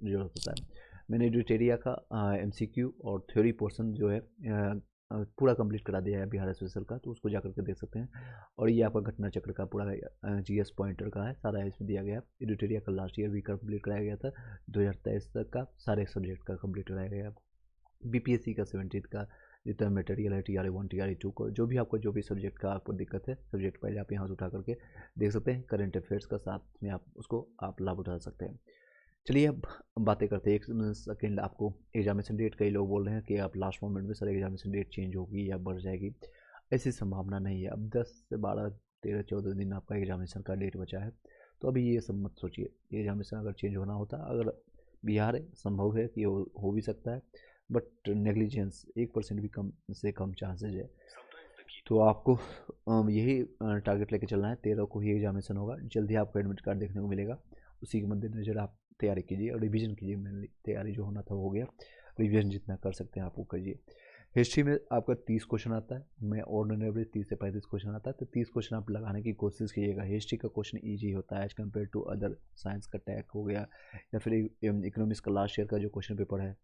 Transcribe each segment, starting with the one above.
जरूरत होता है। मैंने एडिटोरिया का MCQ और थ्योरी पोर्शन जो है पूरा कंप्लीट करा दिया है बिहार स्पेशल का, तो उसको जा करके देख सकते हैं। और ये आपका घटना चक्र का पूरा GS पॉइंटर का है, सारा इसमें दिया गया है। एडिटोरिया का लास्ट ईयर भी कंप्लीट कराया गया था, 2023 तक का सारे सब्जेक्ट का कंप्लीट कराया गया है। BPSC का 17 का जितना मटेरियल है, TRA 1 TRA 2 को जो भी आपको जो भी सब्जेक्ट का आपको दिक्कत है, सब्जेक्ट पहले आप यहाँ से उठा करके देख सकते हैं। करंट अफेयर्स का साथ में आप उसको आप लाभ उठा सकते हैं। चलिए अब बातें करते हैं। एक सेकेंड, आपको एग्जामिनेशन डेट, कई लोग बोल रहे हैं कि आप लास्ट मोमेंट में सर एग्जामिनेशन डेट चेंज होगी या बढ़ जाएगी। ऐसी संभावना नहीं है। अब 10 से 12 13 14 दिन आपका एग्जामिनेशन का डेट बचा है, तो अभी ये सब मत सोचिए। एग्जामिनेशन अगर चेंज होना होता, अगर बिहार है, संभव है कि हो भी सकता है, बट नेग्लिजेंस 1% भी कम से कम चांसेज है। तो आपको यही टारगेट लेके चलना है। 13 को ही एग्जामिनेशन होगा, जल्दी आपको एडमिट कार्ड देखने को मिलेगा। उसी के मद्देनजर आप तैयारी कीजिए और रिवीजन कीजिए। मेनली तैयारी जो होना था वो हो गया, रिवीजन जितना कर सकते हैं आप वो करिए। हिस्ट्री में आपका 30 क्वेश्चन आता है, मैं ऑर्डिनरी एवरेज 30 से 35 क्वेश्चन आता है, तो 30 क्वेश्चन आप लगाने की कोशिश कीजिएगा। हिस्ट्री का क्वेश्चन ईजी होता है as compare to other. Science का टैग हो गया या फिर इकोनॉमिक्स का लास्ट ईयर का जो क्वेश्चन पेपर है,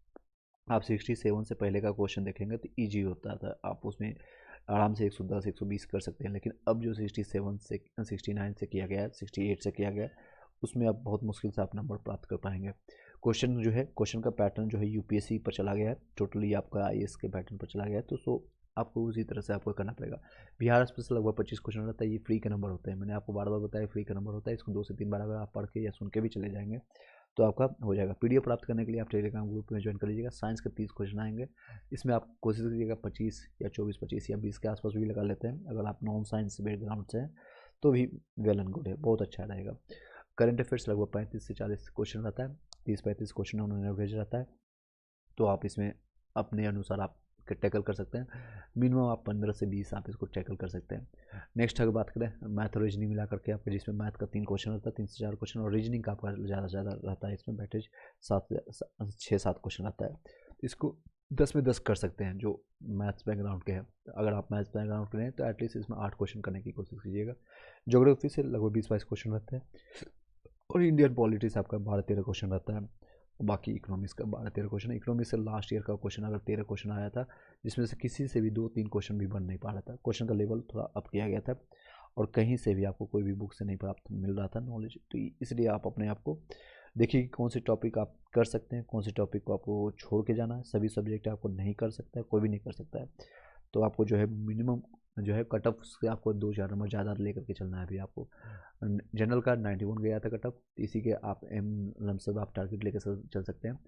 आप 67 से पहले का क्वेश्चन देखेंगे तो ईजी होता था, आप उसमें आराम से 110 120 कर सकते हैं। लेकिन अब जो 67 से 69 से किया गया है, 68 से किया गया है, उसमें आप बहुत मुश्किल से आप नंबर प्राप्त कर पाएंगे। क्वेश्चन जो है, क्वेश्चन का पैटर्न जो है UPSC पर चला गया है, टोटली आपका IAS के पैटर्न पर चला गया है, तो सो आपको उसी तरह से आपको करना पड़ेगा। बिहार स्पेशल लगभग 25 क्वेश्चन रहता है, ये फ्री के नंबर होते हैं। मैंने आपको बार बार बताया फ्री का नंबर होता है, इसको 2 से 3 बार अगर आप पढ़ के या सुन के भी चले जाएंगे तो आपका हो जाएगा। PDF प्राप्त करने के लिए आप टेलीग्राम ग्रुप में ज्वाइन कर लीजिएगा। साइंस के 30 क्वेश्चन आएंगे, इसमें आप कोशिश कीजिएगा 25 या 24 25 या 20 के आसपास भी लगा लेते हैं। अगर आप नॉन साइंस बैकग्राउंड से हैं तो भी वेल एंड गुड है, बहुत अच्छा रहेगा। करंट अफेयर्स लगभग 35 से 40 क्वेश्चन रहता है, 30-35 क्वेश्चन उन्होंने एवरेज रहता है, तो आप इसमें अपने अनुसार आप टैकल कर सकते हैं। मिनिमम आप 15 से 20 आप इसको टैकल कर सकते हैं। नेक्स्ट अगर बात करें मैथ और रीजनिंग मिला करके आपके, जिसमें मैथ का 3 क्वेश्चन रहता है, 3 से 4 क्वेश्चन, और रीजनिंग का आपका ज़्यादा से ज़्यादा रहता है, इसमें बैठेज 6-7 क्वेश्चन रहता है। इसको 10 में 10 कर सकते हैं जो मैथ्स बैकग्राउंड के हैं। अगर आप मैथ्स बैकग्राउंड के हैं तो एटलीस्ट इसमें 8 क्वेश्चन करने की कोशिश कीजिएगा। ज्योग्राफी से लगभग 20-22 क्वेश्चन रहते हैं, और इंडियन पॉलिटिक्स आपका 12-13 क्वेश्चन रहता है। बाकी इकोनॉमिक्स का 12-13 क्वेश्चन। इकोनॉमिक्स से लास्ट ईयर का क्वेश्चन अगर 13 क्वेश्चन आया था, जिसमें से किसी से भी 2-3 क्वेश्चन भी बन नहीं पा रहा था। क्वेश्चन का लेवल थोड़ा अप किया गया था, और कहीं से भी आपको कोई भी बुक से नहीं प्राप्त मिल रहा था नॉलेज। तो इसलिए आप अपने आप को देखिए कि कौन से टॉपिक आप कर सकते हैं, कौन से टॉपिक को आपको छोड़ के जाना है। सभी सब्जेक्ट आपको नहीं कर सकता है, कोई भी नहीं कर सकता है। तो आपको जो है मिनिमम जो है कट ऑफ से आपको 2-4 नंबर ज़्यादा लेकर के चलना है। अभी आपको जनरल का 91 गया था कट ऑफ, इसी के आप लमसम आप टारगेट लेकर चल सकते हैं।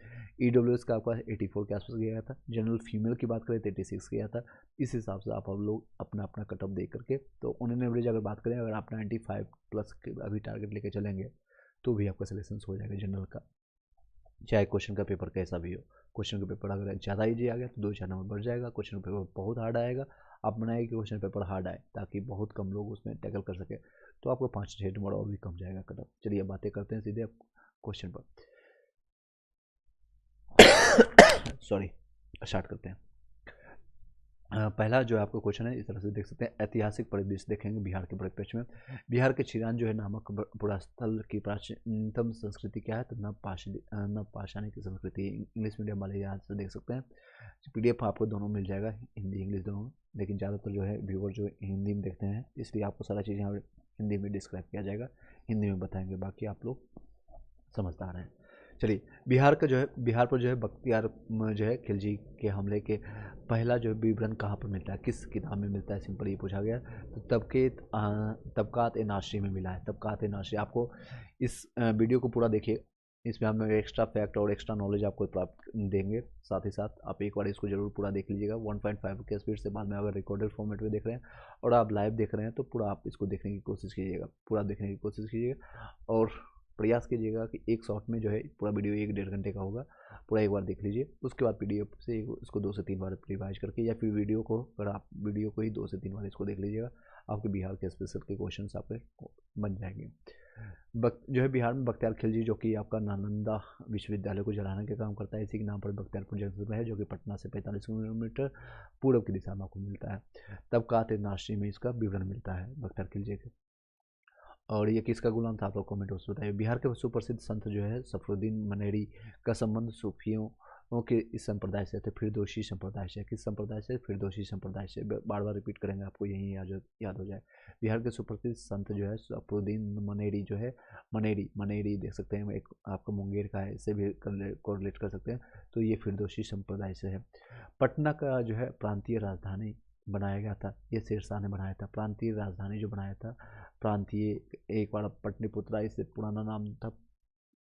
EWS का आपका 84 के आसपास गया था। जनरल फीमेल की बात करें तो 86 गया था। इस हिसाब से आप लोग अपना अपना कट ऑफ देख करके, तो उन्होंने एवरेज अगर बात करें, अगर आप 95 प्लस के अभी टारगेट लेके चलेंगे तो भी आपका सिलेक्शन हो जाएगा जनरल का, चाहे क्वेश्चन का पेपर कैसा भी हो। क्वेश्चन का पेपर अगर ज़्यादा ईजी आ गया तो 2-4 नंबर बढ़ जाएगा। क्वेश्चन का पेपर बहुत हार्ड आएगा, आप बनाइए कि क्वेश्चन पेपर हार्ड आए ताकि बहुत कम लोग उसमें टैकल कर सके, तो आपको 5-6 नंबर और भी कम जाएगा कट ऑफ। चलिए बातें करते हैं सीधे आप क्वेश्चन पर। सॉरी, स्टार्ट करते हैं। पहला जो आपका क्वेश्चन है, इस तरह से देख सकते हैं। ऐतिहासिक परिदृश्य देखेंगे बिहार के परिप्रेक्ष्य में। बिहार के चिरान जो है नामक पुरास्थल की प्राचीनतम संस्कृति क्या है, तो नव पाषाणिक संस्कृति। इंग्लिश मीडियम वाले यहाँ से देख सकते हैं। PDF आपको दोनों मिल जाएगा, हिंदी इंग्लिश दोनों, लेकिन ज़्यादातर जो है व्यूअर जो हिंदी में देखते हैं, इसलिए आपको सारा चीज़ यहाँ हिंदी में डिस्क्राइब किया जाएगा, हिंदी में बताएंगे, बाकी आप लोग समझदार हैं। चलिए, बिहार का जो है, बिहार पर जो है बख्तियार जो है खिलजी के हमले के पहला जो विवरण कहाँ पर मिलता है, किस किताब में मिलता है, सिंपल ये पूछा गया। तो तबकात ए नासरी में मिला है। तबकात ए नासरी, आपको इस वीडियो को पूरा देखिए, इसमें हम एक्स्ट्रा फैक्ट और एक्स्ट्रा नॉलेज आपको प्राप्त देंगे। साथ ही साथ आप एक बार इसको जरूर पूरा देख लीजिएगा 1.5 के स्पीड से। बाद में अगर रिकॉर्डेड फॉर्मेट में देख रहे हैं और आप लाइव देख रहे हैं तो पूरा आप इसको देखने की कोशिश कीजिएगा, पूरा देखने की कोशिश कीजिएगा, और प्रयास कीजिएगा कि एक शॉट में जो है पूरा वीडियो 1-1.5 घंटे का होगा, पूरा एक बार देख लीजिए। उसके बाद PDF से इसको 2 से 3 बार रिवाइज करके, या फिर वीडियो को, अगर आप वीडियो को ही 2 से 3 बार इसको देख लीजिएगा, आपके बिहार के स्पेशल के क्वेश्चन आपके बन जाएंगे। जो है बिहार में बख्तियार खिलजी, जो कि आपका नालंदा विश्वविद्यालय को जलाने का काम करता है, इसी के नाम पर बख्तियारपुर जंक्शन में है, जो कि पटना से 45 किलोमीटर पूर्व की दिशा में आपको मिलता है। तबकात नाशरी में इसका विवरण मिलता है बख्तियार खिलजी के। और ये किसका गुलाम था, आप लोग कमेंट बॉक्स में बताइए। बिहार के सुप्रसिद्ध संत जो है सफरुद्दीन मनेरी का संबंध सूफियों के इस संप्रदाय से थे, फिरदौसी संप्रदाय से। किस संप्रदाय से, फिरदौसी संप्रदाय से। बार बार रिपीट करेंगे, आपको यही याद हो जाए। बिहार के सुप्रसिद्ध संत जो है सफरुद्दीन मनेरी जो है, मनेरी मनेरी देख सकते हैं, एक आपका मुंगेर का है, इससे भी कोरिलेट कर सकते हैं। तो ये फिरदौसी संप्रदाय से है। पटना का जो है प्रांतीय राजधानी बनाया गया था, ये शेरशाह ने बनाया था। प्रांतीय राजधानी जो बनाया था, प्रांतीय, एक बार पाटलिपुत्रा, इससे पुराना नाम था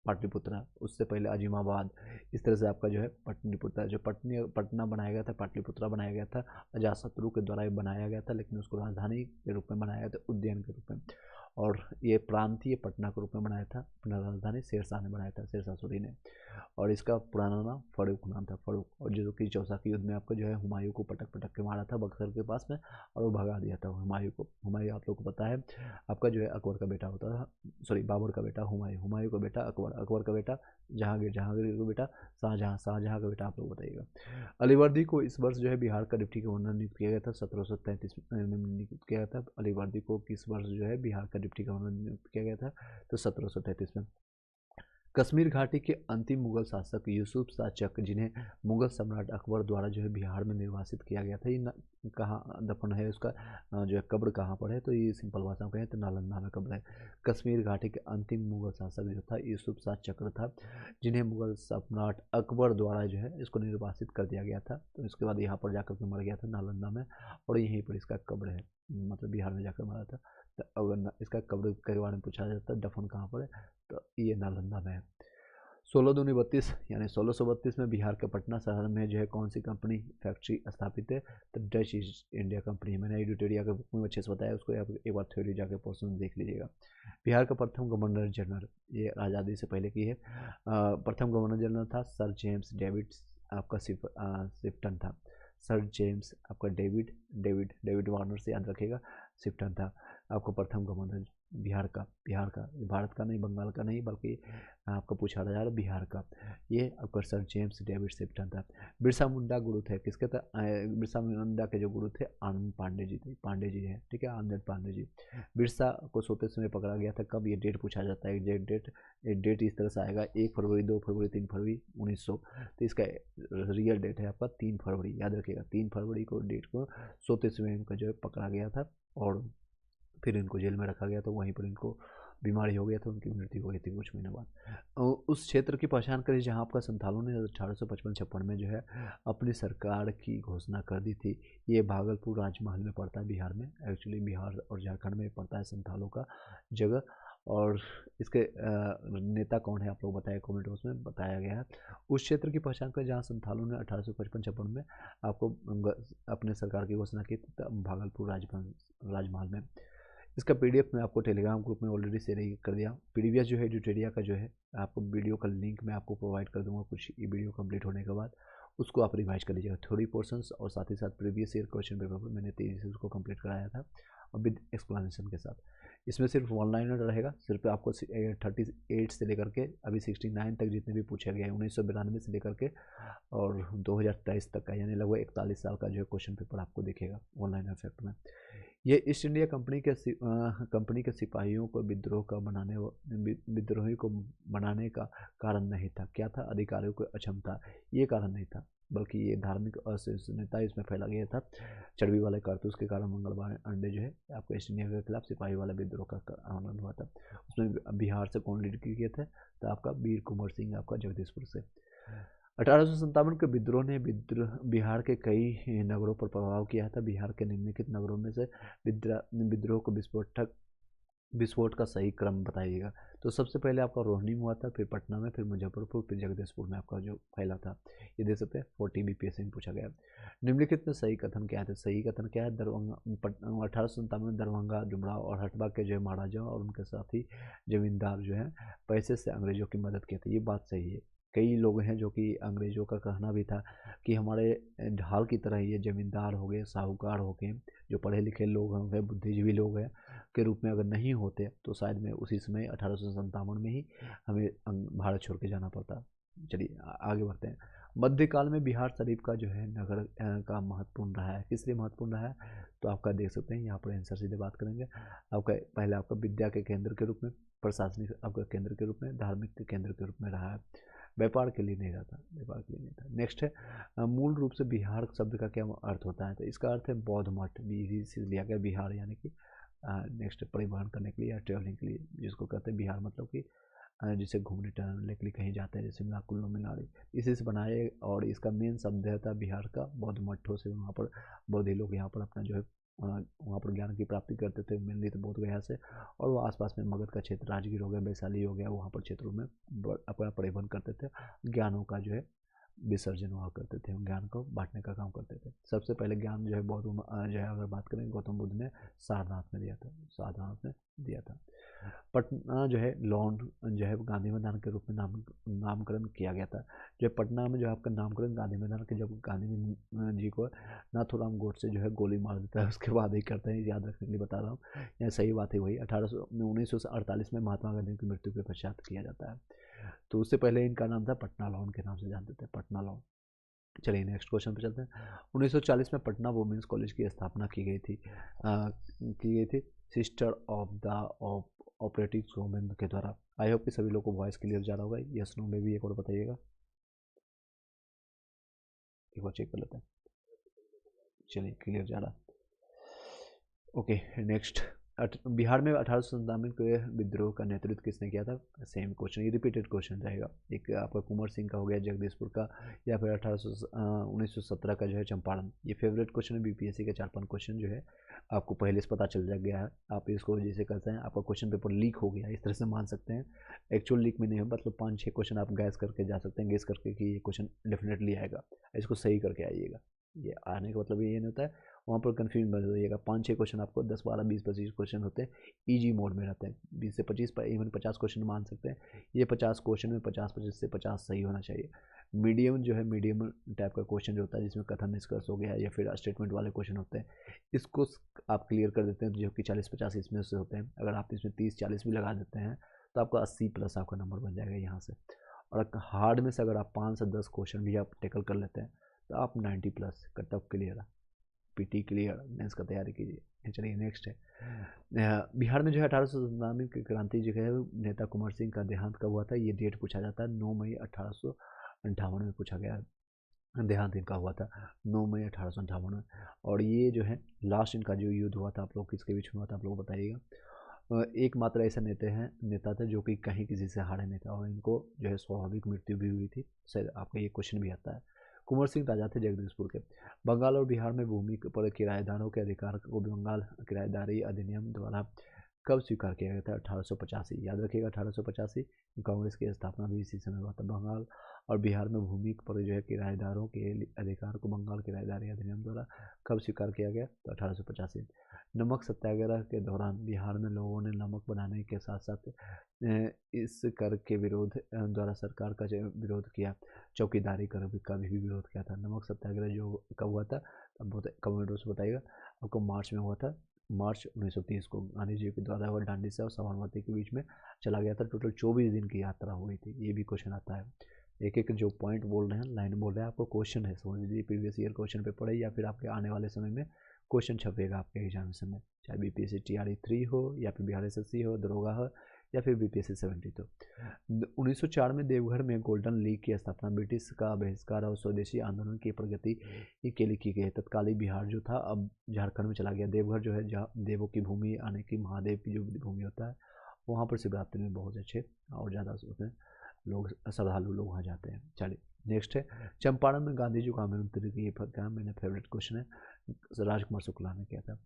पाटलिपुत्रा, उससे पहले अजीमाबाद। इस तरह से आपका जो है पाटलिपुत्रा, जो पटना बनाया गया था, पाटलिपुत्रा बनाया गया था, अजातशत्रु के द्वारा बनाया गया था, लेकिन उसको राजधानी के रूप में बनाया गया था, उज्जैन के रूप में। और ये प्रांतीय पटना के रूप में बनाया था, अपना राजधानी शेरशाह ने बनाया था, शेरशाह सूरी ने। और इसका पुराना नाम फड़ुक नाम था, फड़ुक। और जो कि चौसा के युद्ध में आपका जो है हुमायूं को पटक पटक के मारा था बक्सर के पास में, और वो भगा दिया था हुमायूं को। हुमायूं आप लोग को पता है आपका जो है अकबर का बेटा होता था, सॉरी बाबर का बेटा हुमायूं, हुमायूं का बेटा अकबर, अकबर का बेटा जहांगीर, जहांगीर का बेटा शाहजहां, शाहजहां का बेटा आप लोग बताइएगा। अलीवर्दी को इस वर्ष जो है बिहार का डिप्टी गवर्नर नियुक्त किया गया था, 1733 में नियुक्त किया गया था। अलीवर्दी को किस वर्ष जो है बिहार का डिप्टी गवर्नर नियुक्त किया गया था, तो 1733 में। कश्मीर घाटी के अंतिम मुगल शासक यूसुफ शाह चक, जिन्हें मुगल सम्राट अकबर द्वारा जो है बिहार में निर्वासित किया गया था, ये कहाँ दफन है उसका, जो है कब्र कहाँ पर है, तो ये सिंपल भाषा में कहें तो नालंदा में कब्र है। कश्मीर घाटी के अंतिम मुगल शासक जो था यूसुफ शाह चक्र था, जिन्हें मुगल सम्राट अकबर द्वारा जो है इसको निर्वासित कर दिया गया था। तो इसके बाद यहाँ पर जाकर के मर गया था नालंदा में, और यहीं पर इसका कब्र है, मतलब बिहार में जाकर मरा था। तो अगर इसका कब्र के बारे में पूछा जाता है दफन कहाँ पर है, तो ये नालंदा में है। 16 दूनी 32 यानी 1632 में बिहार के पटना शहर में जो है कौन सी कंपनी फैक्ट्री स्थापित है, तो डच ईस्ट इंडिया कंपनी है। मैंने एडिटोरिया के बुक में अच्छे से बताया, उसको आप एक बार थ्योरी जाकर पोर्शन देख लीजिएगा। बिहार का प्रथम गवर्नर जनरल, ये आज़ादी से पहले की है, प्रथम गवर्नर जनरल था सर जेम्स डेविड, आपका सिफ्टन था। सर जेम्स आपका डेविड डेविड डेविड वार्नर से याद रखेगा, सिफ्टन था आपका प्रथम गवर्नर बिहार का, भारत का नहीं, बंगाल का नहीं, बल्कि आपका पूछा जा रहा है बिहार का। ये आपका सर जेम्स डेविड सिफ्टन था। बिरसा मुंडा गुरु थे किसके था, बिरसा मुंडा के जो गुरु थे आनंद पांडे जी थे, पांडे जी हैं, ठीक है, आनंद पांडे जी। बिरसा को सोते समय पकड़ा गया था, कब, ये डेट पूछा जाता है, एग्जैक्ट डेट, डेट इस तरह से आएगा 1 फरवरी, 2 फरवरी, 3 फरवरी 1900। तो इसका रियल डेट है आपका 3 फरवरी, याद रखिएगा 3 फरवरी को डेट को सोते समय इनका जो है पकड़ा गया था, और फिर इनको जेल में रखा गया, तो वहीं पर इनको बीमारी हो गया था, उनकी मृत्यु हो गई थी कुछ महीने बाद। उस क्षेत्र की पहचान करी जहां आपका संथालों ने 1855-56 में जो है अपनी सरकार की घोषणा कर दी थी। ये भागलपुर राजमहल में पड़ता है, बिहार में, एक्चुअली बिहार और झारखंड में पड़ता है संथालों का जगह। और इसके नेता कौन है आप लोग बताए, कमेंट बॉक्स में बताया गया है। उस क्षेत्र की पहचान कर जहाँ संथालों ने 1855-56 में आपको अपने सरकार की घोषणा की, भागलपुर राजमहल में। इसका पीडीएफ मैं आपको टेलीग्राम ग्रुप में ऑलरेडी शेयर कर दिया। प्रीवियस जो है एडिटोरिया का जो है आपको वीडियो का लिंक मैं आपको प्रोवाइड कर दूंगा कुछ ये वीडियो कंप्लीट होने के बाद, उसको आप रिवाइज कर लीजिएगा, थ्योरी पोर्शंस और साथ ही साथ प्रीवियस ईयर क्वेश्चन पेपर पर मैंने तेज़ी से उसको कंप्लीट कराया था, और विद एक्सप्लेनेशन के साथ। इसमें सिर्फ 1 लाइनर रहेगा, सिर्फ आपको 38 से लेकर के अभी 69 तक जितने भी पूछे गए हैं, 1992 से लेकर के और 2023 तक का, यानी लगभग 41 साल का जो है क्वेश्चन पेपर आपको दिखेगा 1 लाइनर फैक्ट में। ये ईस्ट इंडिया कंपनी के सिपाहियों को विद्रोही को बनाने का कारण नहीं था। क्या था, अधिकारियों को अक्षमता, ये कारण नहीं था, बल्कि ये धार्मिक असहिष्णुता इसमें फैला गया था। चर्बी वाले कारतूस के कारण मंगलवार अंडे जो है आपको ईस्ट इंडिया के खिलाफ सिपाही वाला विद्रोह का आंदोलन हुआ था। उसमें बिहार से कौन लीड किए थे, तो आपका वीर कुंवर सिंह आपका जगदीशपुर से। 1857 के विद्रोह ने बिहार के कई नगरों पर प्रभाव किया था। बिहार के निम्नलिखित नगरों में से विद्रोह को विस्फोट का सही क्रम बताइएगा। तो सबसे पहले आपका रोहिणी में हुआ था, फिर पटना में, फिर मुजफ्फरपुर, फिर जगदीशपुर में आपका जो फैला था, ये देख सकते हैं 40 बीपीएससी में पूछा गया। निम्नलिखित में सही कथन क्या है, सही कथन क्या है, 1857 में दरभंगा, डुमराव और हटवा के जो है महाराजा और उनके साथी जमींदार जो है पैसे से अंग्रेजों की मदद की थी, ये बात सही है। कई लोग हैं जो कि अंग्रेजों का कहना भी था कि हमारे ढाल की तरह ये जमींदार हो गए, साहूकार हो गए, जो पढ़े लिखे लोग हैं, बुद्धिजीवी लोग हैं के रूप में अगर नहीं होते तो शायद में उसी समय 1857 में ही हमें भारत छोड़ के जाना पड़ता। चलिए आगे बढ़ते हैं। मध्यकाल में बिहार शरीफ का जो है नगर का महत्वपूर्ण रहा है। किस लिए महत्वपूर्ण रहा है? तो आपका देख सकते हैं यहाँ पर आंसर सीधे बात करेंगे। आपका पहले आपका विद्या के केंद्र के रूप में, प्रशासनिक आपका केंद्र के रूप में, धार्मिक के केंद्र के रूप में रहा है। व्यापार के लिए नहीं रहा था, व्यापार के लिए नहीं था। नेक्स्ट है मूल रूप से बिहार शब्द का क्या अर्थ होता है? तो इसका अर्थ है बौद्ध मठ, भी से लिया गया बिहार, यानी कि नेक्स्ट परिवहन करने के लिए या ट्रेवलिंग के लिए, जिसको कहते हैं बिहार, मतलब कि जिसे घूमने टहलने के लिए कहीं जाते हैं, जैसे शिमला कुल्लू मनाली, इसी से बनाए। और इसका मेन शब्द था बिहार का बौद्ध मठों से, वहाँ पर बौद्धि लोग यहाँ पर अपना जो है वहाँ पर ज्ञान की प्राप्ति करते थे, मेनली तो बोध गया से, और वो आसपास में मगध का क्षेत्र, राजगीर हो गया, वैशाली हो गया, वहाँ पर क्षेत्रों में अपना परिवहन करते थे, ज्ञानों का जो है विसर्जन हुआ करते थे, ज्ञान को बांटने का काम करते थे। सबसे पहले ज्ञान जो है बौद्ध जो है अगर बात करें गौतम बुद्ध ने सारनाथ में दिया था, सारनाथ में दिया था। पटना जो है लॉन जो है गांधी मैदान के रूप में नामकरण किया गया था। जो पटना में जो है आपका नामकरण गांधी मैदान के, जब गांधी जी को नाथूराम गोडसे जो है गोली मार देता है, उसके बाद ही करते हैं, याद रखने के लिए बता रहा हूँ। यह सही बात है, वही 1948 में महात्मा गांधी की मृत्यु के पश्चात किया जाता है। तो उससे पहले इनका नाम था पटना लॉन के नाम से जानते थे, पटना लॉन। चलिए नेक्स्ट क्वेश्चन पे चलते हैं। 1940 में पटना वुमेन्स कॉलेज की स्थापना की गई थी sister of the operative women के द्वारा। आई होप कि सभी लोगों को वॉइस क्लियर जा रहा होगा। यस नो में भी एक और बताइएगा, एक बार चेक कर लेते हैं। चलिए क्लियर जा रहा। ओके नेक्स्ट, बिहार में 1897 के विद्रोह का नेतृत्व किसने किया था? सेम क्वेश्चन, ये रिपीटेड क्वेश्चन रहेगा। एक आपका कुंवर सिंह का हो गया जगदीशपुर का, या फिर 1917 का जो है चंपारण। ये फेवरेट क्वेश्चन है बीपीएससी के, 4-5 क्वेश्चन जो है आपको पहले से पता चल गया है। आप इसको जैसे कहते हैं आपका क्वेश्चन पेपर लीक हो गया, इस तरह से मान सकते हैं। एक्चुअल लीक में नहीं है, मतलब 5-6 क्वेश्चन आप गैस करके जा सकते हैं, गेस करके कि ये क्वेश्चन डेफिनेटली आएगा, इसको सही करके आइएगा। ये आने का मतलब ये नहीं होता है वहाँ पर कन्फ्यूज मत होइएगा। 5-6 क्वेश्चन आपको 10, 12, 20, 25 क्वेश्चन होते हैं, इजी मोड में रहते हैं। 20 से 25 पर इवन 50 क्वेश्चन मान सकते हैं। ये 50 क्वेश्चन में 50 से 50 सही होना चाहिए। मीडियम जो है, मीडियम टाइप का क्वेश्चन जो होता है, जिसमें कथन निष्कर्ष हो गया या फिर स्टेटमेंट वाले क्वेश्चन होते हैं, इसको आप क्लियर कर देते हैं, जो कि 40-50 इसमें से होते हैं। अगर आप इसमें 30-40 भी लगा देते हैं तो आपका 80+ आपका नंबर बन जाएगा यहाँ से। और हार्ड में से अगर आप 5 से 10 क्वेश्चन भी आप टेकल कर लेते हैं तो आप 90+ cut off clear, PT clear, mains का तैयारी कीजिए। चलिए नेक्स्ट है, बिहार में जो है 1897 की क्रांति जो है नेता कुंवर सिंह का देहांत कब हुआ था? ये डेट पूछा जाता है, 9 मई 1858 में पूछा गया है। देहांत इनका हुआ था 9 मई 1858 में। और ये जो है लास्ट इनका जो युद्ध हुआ था, आप लोग किसके बीच में हुआ था आप लोग बताइएगा। एकमात्र ऐसा नेता था जो कि कहीं किसी से हारे नहीं था, और इनको जो है स्वाभाविक मृत्यु भी हुई थी। शायद आपका ये क्वेश्चन भी आता है। कुंवर सिंह राजा थे जगदीशपुर के। बंगाल और बिहार में भूमि पर किराएदारों के अधिकार को बंगाल किराएदारी अधिनियम द्वारा कब स्वीकार किया गया था? 1885। याद रखिएगा 1885। कांग्रेस की स्थापना भी इसी समय हुआ था। बंगाल और बिहार में भूमि पर जो है किराएदारों के अधिकार को बंगाल किराएदारी अधिनियम द्वारा कब स्वीकार किया गया? तो 1885। नमक सत्याग्रह के दौरान बिहार में लोगों ने नमक बनाने के साथ साथ इस कर के विरोध द्वारा सरकार का विरोध किया, चौकीदारी कर का भी विरोध किया था। नमक सत्याग्रह जो कब हुआ था अब कमेंट बॉक्स में बताइएगा। आपको मार्च में हुआ था, मार्च 1930 को गांधी जी के द्वारा हुआ डांडी से और साबरमती के बीच में चला गया था। टोटल 24 दिन की यात्रा हुई थी। ये भी क्वेश्चन आता है। एक एक जो पॉइंट बोल रहे हैं, लाइन बोल रहे हैं, आपको क्वेश्चन है, समझ लीजिए प्रीवियस ईयर क्वेश्चन पेपर है, या फिर आपके आने वाले समय में क्वेश्चन छपेगा आपके एग्जामिनेशन में, चाहे बीपीएससी TRE 3 हो या फिर बिहार SSC हो, दरोगा हो, या फिर BPSC 70। तो 1904 में देवघर में गोल्डन लीग की स्थापना ब्रिटिश का बहिष्कार और स्वदेशी आंदोलन की प्रगति के लिए की गई। तत्कालीन बिहार जो था अब झारखंड में चला गया। देवघर जो है जहाँ देवों की भूमि, यानी कि महादेव की जो भूमि होता है, वहाँ पर शिवरात्रि में बहुत अच्छे और ज़्यादा उसमें लोग, श्रद्धालु लोग वहाँ जाते हैं। चलिए नेक्स्ट है, चंपारण में गांधी जी को आमंत्रित किया। मेरा फेवरेट क्वेश्चन है, राजकुमार शुक्ला ने किया था।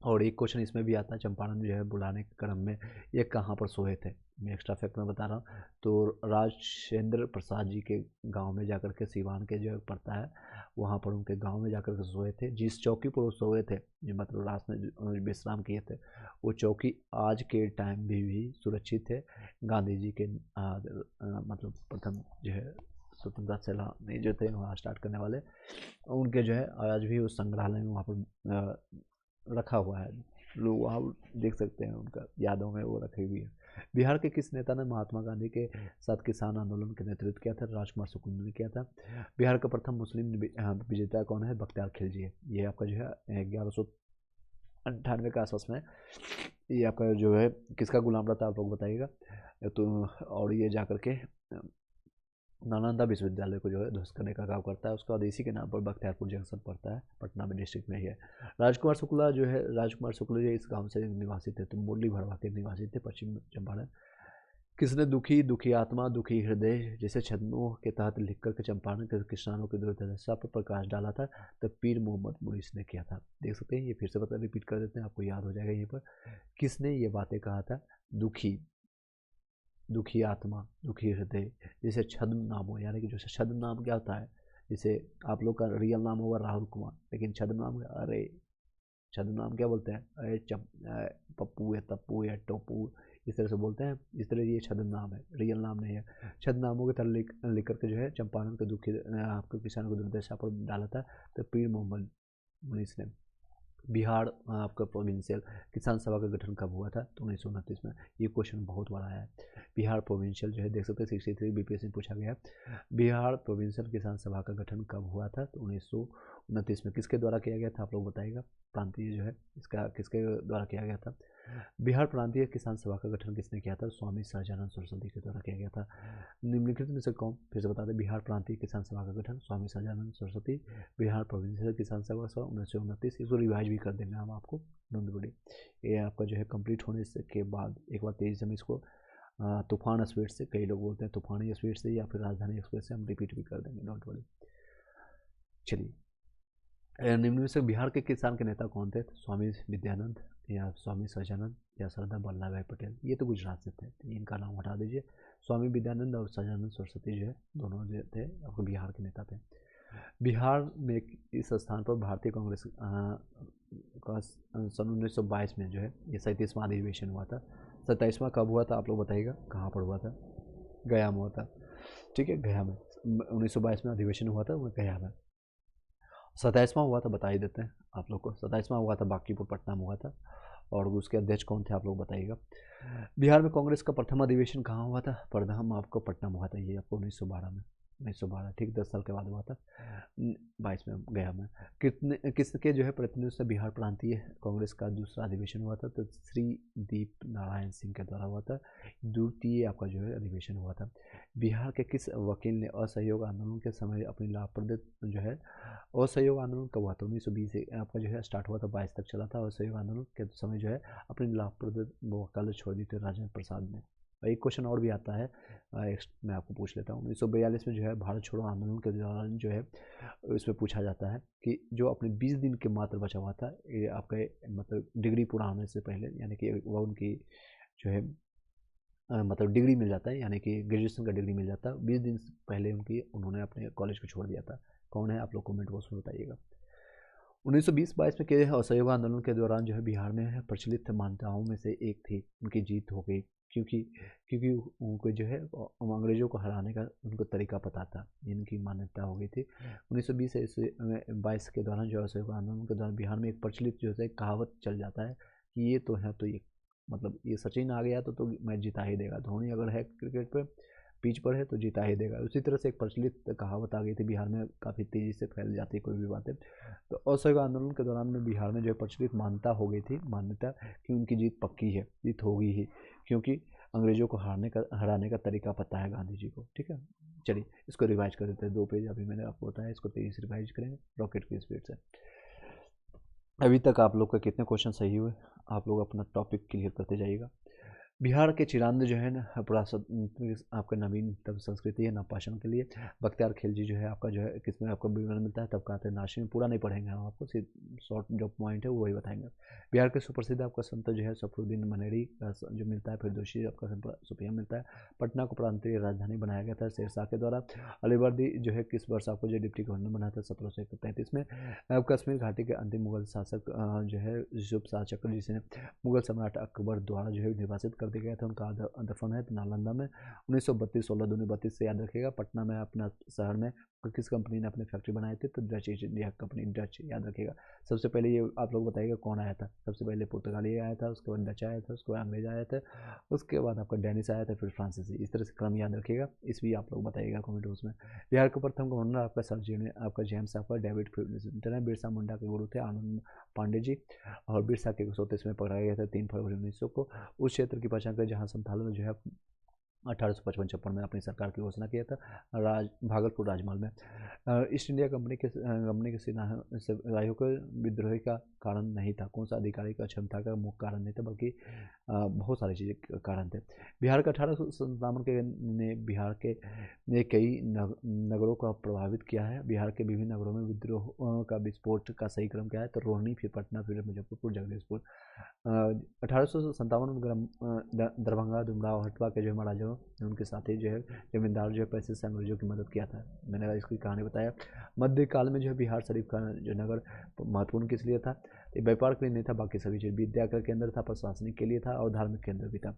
और एक क्वेश्चन इसमें भी आता है, चंपारण जो है बुलाने के क्रम में ये कहाँ पर सोए थे? मैं एक्स्ट्रा फैक्ट में बता रहा हूँ। तो राजेंद्र प्रसाद जी के गांव में जाकर के, सीवान के जो पड़ता है, वहाँ पर उनके गांव में जाकर के सोए थे। जिस चौकी पर वो सोए थे, जो मतलब रात में विश्राम किए थे, वो चौकी आज के टाइम भी सुरक्षित है। गांधी जी के मतलब प्रथम जो है स्वतंत्रता सेनानी जो थे वहाँ स्टार्ट करने वाले, उनके जो है आज भी उस संग्रहालय में वहाँ पर रखा हुआ है। लोग वहाँ देख सकते हैं, उनका यादों में वो रखी हुई है। बिहार के किस नेता ने महात्मा गांधी के साथ किसान आंदोलन का नेतृत्व किया था? राजकुमार शुक्ल ने किया था। बिहार का प्रथम मुस्लिम विजेता कौन है? बख्तियार खिलजी है। ये आपका जो है 1198 के आसपास में ये आपका जो है किसका गुलाम रहता है आप लोग बताइएगा। तो और ये जाकर के नालंदा विश्वविद्यालय को जो है ध्वस्त करने का काम करता है। उसके बाद इसी के नाम पर बख्तियारपुर जंक्शन पड़ता है, पटना में डिस्ट्रिक्ट में ही है। राजकुमार शुक्ला जो है, राजकुमार शुक्ल जो इस गांव से निवासी थे, तो मुरली भरवा के निवासी थे, पश्चिम चंपारण। किसने दुखी आत्मा दुखी हृदय जैसे छंदों के तहत लिखकर के चंपारण के किसानों की दुर्दशा पर प्रकाश डाला था? तब पीर मोहम्मद मुनीस ने किया था। देख सकते हैं, ये फिर से रिपीट कर देते हैं, आपको याद हो जाएगा। यहीं पर किसने ये बातें कहा था? दुखी आत्मा दुखी हृदय जैसे छद्म नाम हो, यानी कि जो छद्म नाम क्या होता है? जैसे आप लोग का रियल नाम होगा राहुल कुमार, लेकिन छद्म नाम अरे छद्म नाम क्या बोलते हैं? अरे पप्पू या तप्पू या टोपू, इस तरह से बोलते हैं। इस तरह ये छद्म नाम है, रियल नाम नहीं है। छद्म नामों के तरह लिख करके जो है चंपारण के दुखी आपके किसानों को दुर्दशा पर डाला था, तो पीर मोहम्मद मुनीस ने। बिहार आपका प्रोविंशियल किसान सभा का गठन कब हुआ था? तो 1929 में। ये क्वेश्चन बहुत बड़ा है। बिहार प्रोविंशियल जो है देख सकते हैं 63 बीपीएससी में पूछा गया। बिहार प्रोविंशियल किसान सभा का गठन कब हुआ था? तो 1929 में। किसके द्वारा किया गया था आप लोग बताइएगा? प्रांतीय जो है इसका किसके द्वारा किया गया था? बिहार प्रांतीय किसान सभा का गठन किसने किया था? स्वामी सहजानंद सरस्वती के द्वारा किया गया था। निम्नलिखित में से कौन, फिर से बता दें, बिहार प्रांतीय किसान सभा का गठन स्वामी सहजानंद सरस्वती। बिहार प्रोविंशियल किसान सभा 1929। इसको रिवाइज भी कर देंगे हम आपको, डोंट वरी। ये आपका जो है कंप्लीट होने के बाद एक बार तेजी से हम इसको तूफान स्पीड से, कई लोग बोलते हैं तूफानी स्पीड से या फिर राजधानी एक्सप्रेस से हम रिपीट भी कर देंगे, डोंट वरी। चलिए, निम्न में से बिहार के किसान के नेता कौन थे? स्वामी विद्यानंद या स्वामी सहजानंद या सरदार वल्लभ भाई पटेल। ये तो गुजरात से थे, तो इनका नाम हटा दीजिए। स्वामी विद्यानंद और सहजानंद सरस्वती जो है दोनों जो थे आपको बिहार के नेता थे। बिहार में इस स्थान पर भारतीय कांग्रेस का सन 1922 में जो है ये 37वां अधिवेशन हुआ था। 27वां कब हुआ था आप लोग बताइएगा? कहाँ पर हुआ था? गया में हुआ था, ठीक है, गया में 1922 में अधिवेशन हुआ था, वो गया में। 27वां हुआ था बता ही देते हैं आप लोग को। 27वां हुआ था बांकीपुर पटना में हुआ था, और उसके अध्यक्ष कौन थे आप लोग बताइएगा? बिहार में कांग्रेस का प्रथम अधिवेशन कहाँ हुआ था? प्रथम आपको पटना में हुआ था, ये आपको 1912 में, 1912 ठीक 10 साल के बाद हुआ था। 22 में गया में। किसके जो है प्रतिनिधित्व से बिहार प्रांतीय कांग्रेस का दूसरा अधिवेशन हुआ था? तो श्री दीप नारायण सिंह के द्वारा हुआ था। द्वितीय आपका जो है अधिवेशन हुआ था। बिहार के किस वकील ने असहयोग आंदोलन के समय अपनी लाभप्रद जो है असहयोग आंदोलन कब हुआ था? 1920 से आपका जो है स्टार्ट हुआ था, 22 तक चला था। असहयोग आंदोलन के समय जो है अपनी लाभप्रद वकालत छोड़ दी थी राजेंद्र प्रसाद ने। एक क्वेश्चन और भी आता है, मैं आपको पूछ लेता हूँ। 1942 में जो है भारत छोड़ो आंदोलन के दौरान जो है इसमें पूछा जाता है कि जो अपने 20 दिन के मात्र बचा हुआ था, ये आपका मतलब डिग्री पूरा होने से पहले, यानी कि वह उनकी जो है मतलब डिग्री मिल जाता है, यानी कि ग्रेजुएशन का डिग्री मिल जाता है। 20 दिन पहले उन्होंने अपने कॉलेज को छोड़ दिया था। कौन है आप लोग कमेंट बॉक्स में बताइएगा। 1920-22 में के असहयोग आंदोलन के दौरान जो है बिहार में प्रचलित मान्यताओं में से एक थी, उनकी जीत हो गई, क्योंकि उनको जो है अंग्रेजों को हराने का उनको तरीका पता था, इनकी मान्यता हो गई थी। 1920 से 22 के दौरान जो असहयोग आंदोलन के दौरान बिहार में एक प्रचलित जो है कहावत चल जाता है कि ये तो है, तो ये मतलब ये सचिन आ गया तो मैच जिता ही देगा, धोनी अगर है क्रिकेट पे पिच पर है तो जिता ही देगा। उसी तरह से एक प्रचलित कहावत आ गई थी बिहार में, काफ़ी तेज़ी से फैल जाती है कोई भी बातें। तो असहयोग आंदोलन के दौरान में बिहार में जो है प्रचलित मान्यता हो गई थी, मान्यता कि उनकी जीत पक्की है, जीत होगी ही, क्योंकि अंग्रेजों को हराने का तरीका पता है गांधी जी को। ठीक है, चलिए इसको रिवाइज कर देते हैं। 2 पेज अभी मैंने आपको बताया, इसको तेज़ी से रिवाइज करेंगे रॉकेट की स्पीड से। अभी तक आप लोग का कितने क्वेश्चन सही हुए, आप लोग अपना टॉपिक क्लियर करते जाइएगा। बिहार के चिरांद जो है ना आपका नवीनतम संस्कृति है नवपाषाण के लिए। बख्तियार खिलजी जो है आपका जो है किसमें आपको विवरण मिलता है? तब कहते हैं नाशी में। पूरा नहीं पढ़ेंगे हम, आपको सिर्फ शॉर्ट जो पॉइंट है वही बताएंगे। बिहार के सुप्रसिद्ध आपका संत जो है सफरुद्दीन मनहरी जो मिलता है, फिरदौसी आपका सुपिया मिलता है। पटना को प्रांतीय राजधानी बनाया गया था शेरशाह के द्वारा। अलीवर्दी जो है किस वर्ष आपको जो डिप्टी गवर्नर बनाया था? 1733 में। कश्मीर घाटी के अंतिम मुगल शासक जो है यूसुफ शाह चक्र, जिसे मुगल सम्राट अकबर द्वारा जो है निर्वासित कर कर दिया गया था, उनका दफन है नालंदा में 1932, 16/2/32 से याद रखिएगा। पटना में अपना शहर में किस कंपनी ने अपने फैक्ट्री बनाए थे, तो Dutch east India company, Dutch, याद रखिएगा। सबसे पहले ये आप लोग बताइएगा कौन आया था, सबसे पहले पुर्तगाली आया था, उसके बाद डच आया था, उसके बाद अंग्रेज आया था, उसके बाद आपका डेनिस आया था, फिर फ्रांसीसी। इस तरह से क्रम याद रखिएगा, इस भी आप लोग बताइएगा कमेंट बॉक्स में। बिहार के प्रथम गवर्नर आपका सर जी ने, आपका जेम्स, आपका डेविड फिलिप्स है। बिरसा मुंडा के गुरु थे आनंद पांडे जी, और बिरसा के 133 में पकड़ा गया था 3 फरवरी 1900 को। उस क्षेत्र की पहचान कर जहाँ संथालों ने जो है 1855-56 में अपनी सरकार की घोषणा किया था, भागलपुर राजमहल में। ईस्ट इंडिया कंपनी के सिपाहियों को विद्रोह का कारण नहीं था। कौन सा अधिकारी का क्षमता का मुख्य कारण नहीं था, बल्कि बहुत सारी चीज़ें कारण थे। बिहार का 1857 के ने बिहार के ने कई नगरों को प्रभावित किया है। बिहार के विभिन्न नगरों में विद्रोह का विस्फोट का सही क्रम क्या है, तो रोहिणी, फिर पटना, फिर मुजफ्फरपुर, जगदीशपुर। 1857 में दरभंगा, डुमराव, हटवा के जो महाराजाओं उनके साथी जो है जमींदार जो है पैसे से अंग्रेजों की मदद किया था। मैंने इसकी कहानी बताया। मध्यकाल में जो है बिहार शरीफ का जो नगर महत्वपूर्ण किस लिए था, ये व्यापार के लिए नहीं था, बाकी सभी चीज़ विद्या का केंद्र था, प्रशासनिक के लिए था, और धार्मिक केंद्र भी था।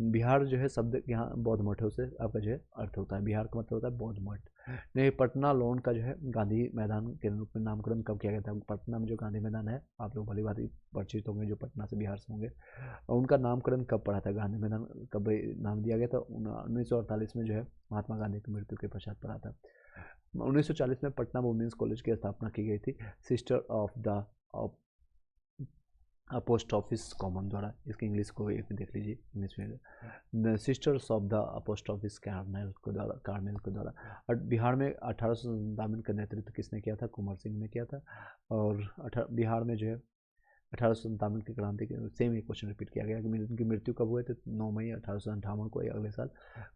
बिहार जो है शब्द यहाँ बौद्ध मठों से आपका जो है अर्थ होता है, बिहार का मतलब होता है बौद्ध मठ। नहीं, पटना लोन का जो है गांधी मैदान के रूप में नामकरण कब किया गया था। पटना में जो गांधी मैदान है, आप लोग भली बात परिचित होंगे जो पटना से बिहार से होंगे, और उनका नामकरण कब पड़ा था, गांधी मैदान कब नाम दिया गया था, 1948 में जो है महात्मा गांधी की मृत्यु के पश्चात पड़ा था। 1940 में पटना वुमेन्स कॉलेज की स्थापना की गई थी, sister of the post office common द्वारा। इसकी इंग्लिश को एक देख लीजिए, इंग्लिश में sisters of the post office Carmel के द्वारा। और बिहार में 1857 का नेतृत्व किसने किया था, कुंवर सिंह ने किया था। और बिहार में जो है 1857 की क्रांति के सेम एक क्वेश्चन रिपीट किया गया कि उनकी मृत्यु कब हुए थे, 9 मई 1858 को, अगले साल।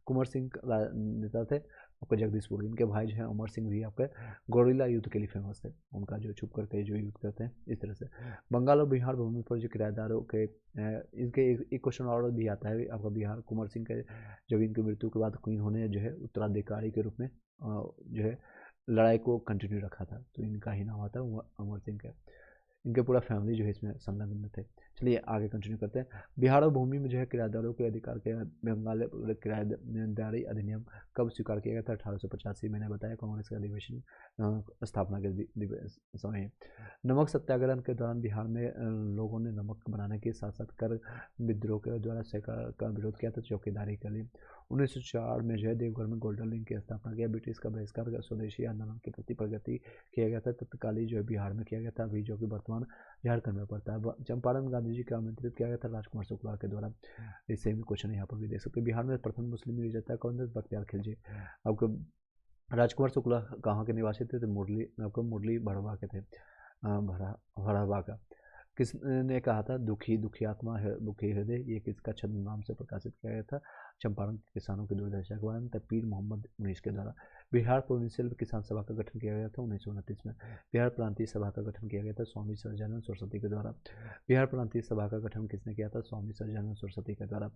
कुंवर सिंह नेता थे आपके जगदीशपुर। इनके भाई जो है अमर सिंह भी आपके गोरिल्ला युद्ध के लिए फेमस थे, उनका जो छुप करके जो युद्ध करते हैं, इस तरह से। बंगाल और बिहार भूमि पर जो किराएदारों के इनके एक क्वेश्चन और भी आता है आपका, बिहार कुंवर सिंह के जब इनकी मृत्यु के बाद इन्होंने जो है उत्तराधिकारी के रूप में जो है लड़ाई को कंटिन्यू रखा था, तो इनका ही नाम आता है अमर सिंह का। इनके पूरा फैमिली जो है इसमें संलग्न थे। चलिए आगे कंटिन्यू करते हैं। बिहार और भूमि में जो है किराएदारों के अधिकार के बंगाल किराएदारी अधिनियम कब स्वीकार किया गया था, 1885। मैंने बताया कांग्रेस के अधिवेशन स्थापना के समय। नमक सत्याग्रह के दौरान बिहार में लोगों ने नमक बनाने के साथ साथ कर विद्रोह के द्वारा सरकार का विरोध किया था, चौकीदारी के लिए। 1904 में जो है देवघर में गोल्डन लिंक की स्थापना किया। ब्रिटिश का बहिष्कार कर स्वदेशी आंदोलन के प्रति प्रगति किया गया था, तत्कालीन जो है बिहार में किया गया था, अभी जो कि वर्तमान झारखंड में पड़ता है। चंपारण गांधी जी का आमंत्रित किया गया था राजकुमार शुक्ला के द्वारा। इससे भी क्वेश्चन यहाँ पर भी देख सकते हैं। बिहार में प्रथम मुस्लिम विजेता कौन थे, बख्तियार खिलजी। आपको राजकुमार शुक्ला कहाँ के निवासी थे, तो मुरली, आपको मुरली भड़वा के थे, भड़वा का। किसने कहा था, दुखी आत्मा है दुखी हृदय, ये किसका छंद नाम से प्रकाशित किया गया था, चंपारण के किसानों की दुर्दशा के बारे में, तब पीर मोहम्मद मुनीस के द्वारा। बिहार प्रोविंशियल किसान सभा का गठन किया गया था 1929 में। बिहार प्रांतीय सभा का गठन किया गया था स्वामी सहजानंद सरस्वती के द्वारा। बिहार प्रांतीय सभा का गठन किसने किया था, स्वामी सहजानंद सरस्वती के द्वारा।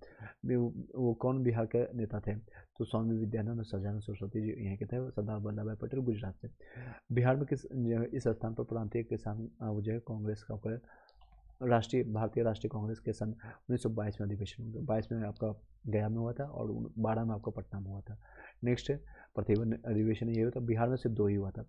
वो कौन बिहार के नेता थे, तो स्वामी विद्यानंद और सहजानंद सरस्वती जी यहीं के थे, सरदार वल्लभ भाई पटेल गुजरात से। बिहार में इस स्थान पर प्रांतीय किसान जो है कांग्रेस का भारतीय राष्ट्रीय कांग्रेस के सन 1922 में अधिवेशन हुआ। 22 में आपका गया में हुआ था, और 12 में आपका पटना में हुआ था। नेक्स्ट है प्रतिबंध अधिवेशन, ये होता बिहार में सिर्फ 2 ही हुआ था,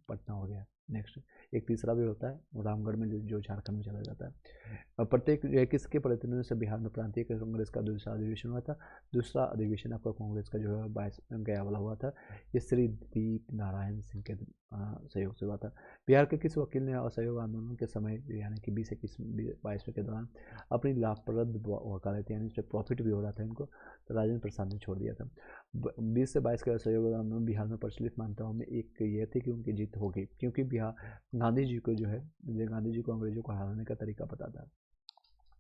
पटना हो गया। नेक्स्ट एक तीसरा भी होता है रामगढ़ में, जो झारखंड में चला जाता है। प्रत्येक किसके प्रतिनिधित्व से बिहार में प्रांतीय कांग्रेस का दूसरा अधिवेशन हुआ था, दूसरा अधिवेशन आपका कांग्रेस का जो है 22 गया वाला हुआ था, ये श्री दीप नारायण सिंह के सहयोग से हुआ था। बिहार के किस वकील ने असहयोग आंदोलन के समय यानी कि 20-21 के दौरान अपनी लाभप्रद वकालत यानी इसमें प्रॉफिट भी हो रहा था इनको, तो राजेंद्र प्रसाद ने छोड़ दिया था। 20 से 22 के असहयोग आंदोलन बिहार में प्रचलित मान्यताओं में एक ये थी कि उनकी जीत होगी, क्योंकि बिहार गांधी जी को जो है गांधी जी को अंग्रेजों को हराने का तरीका पता था।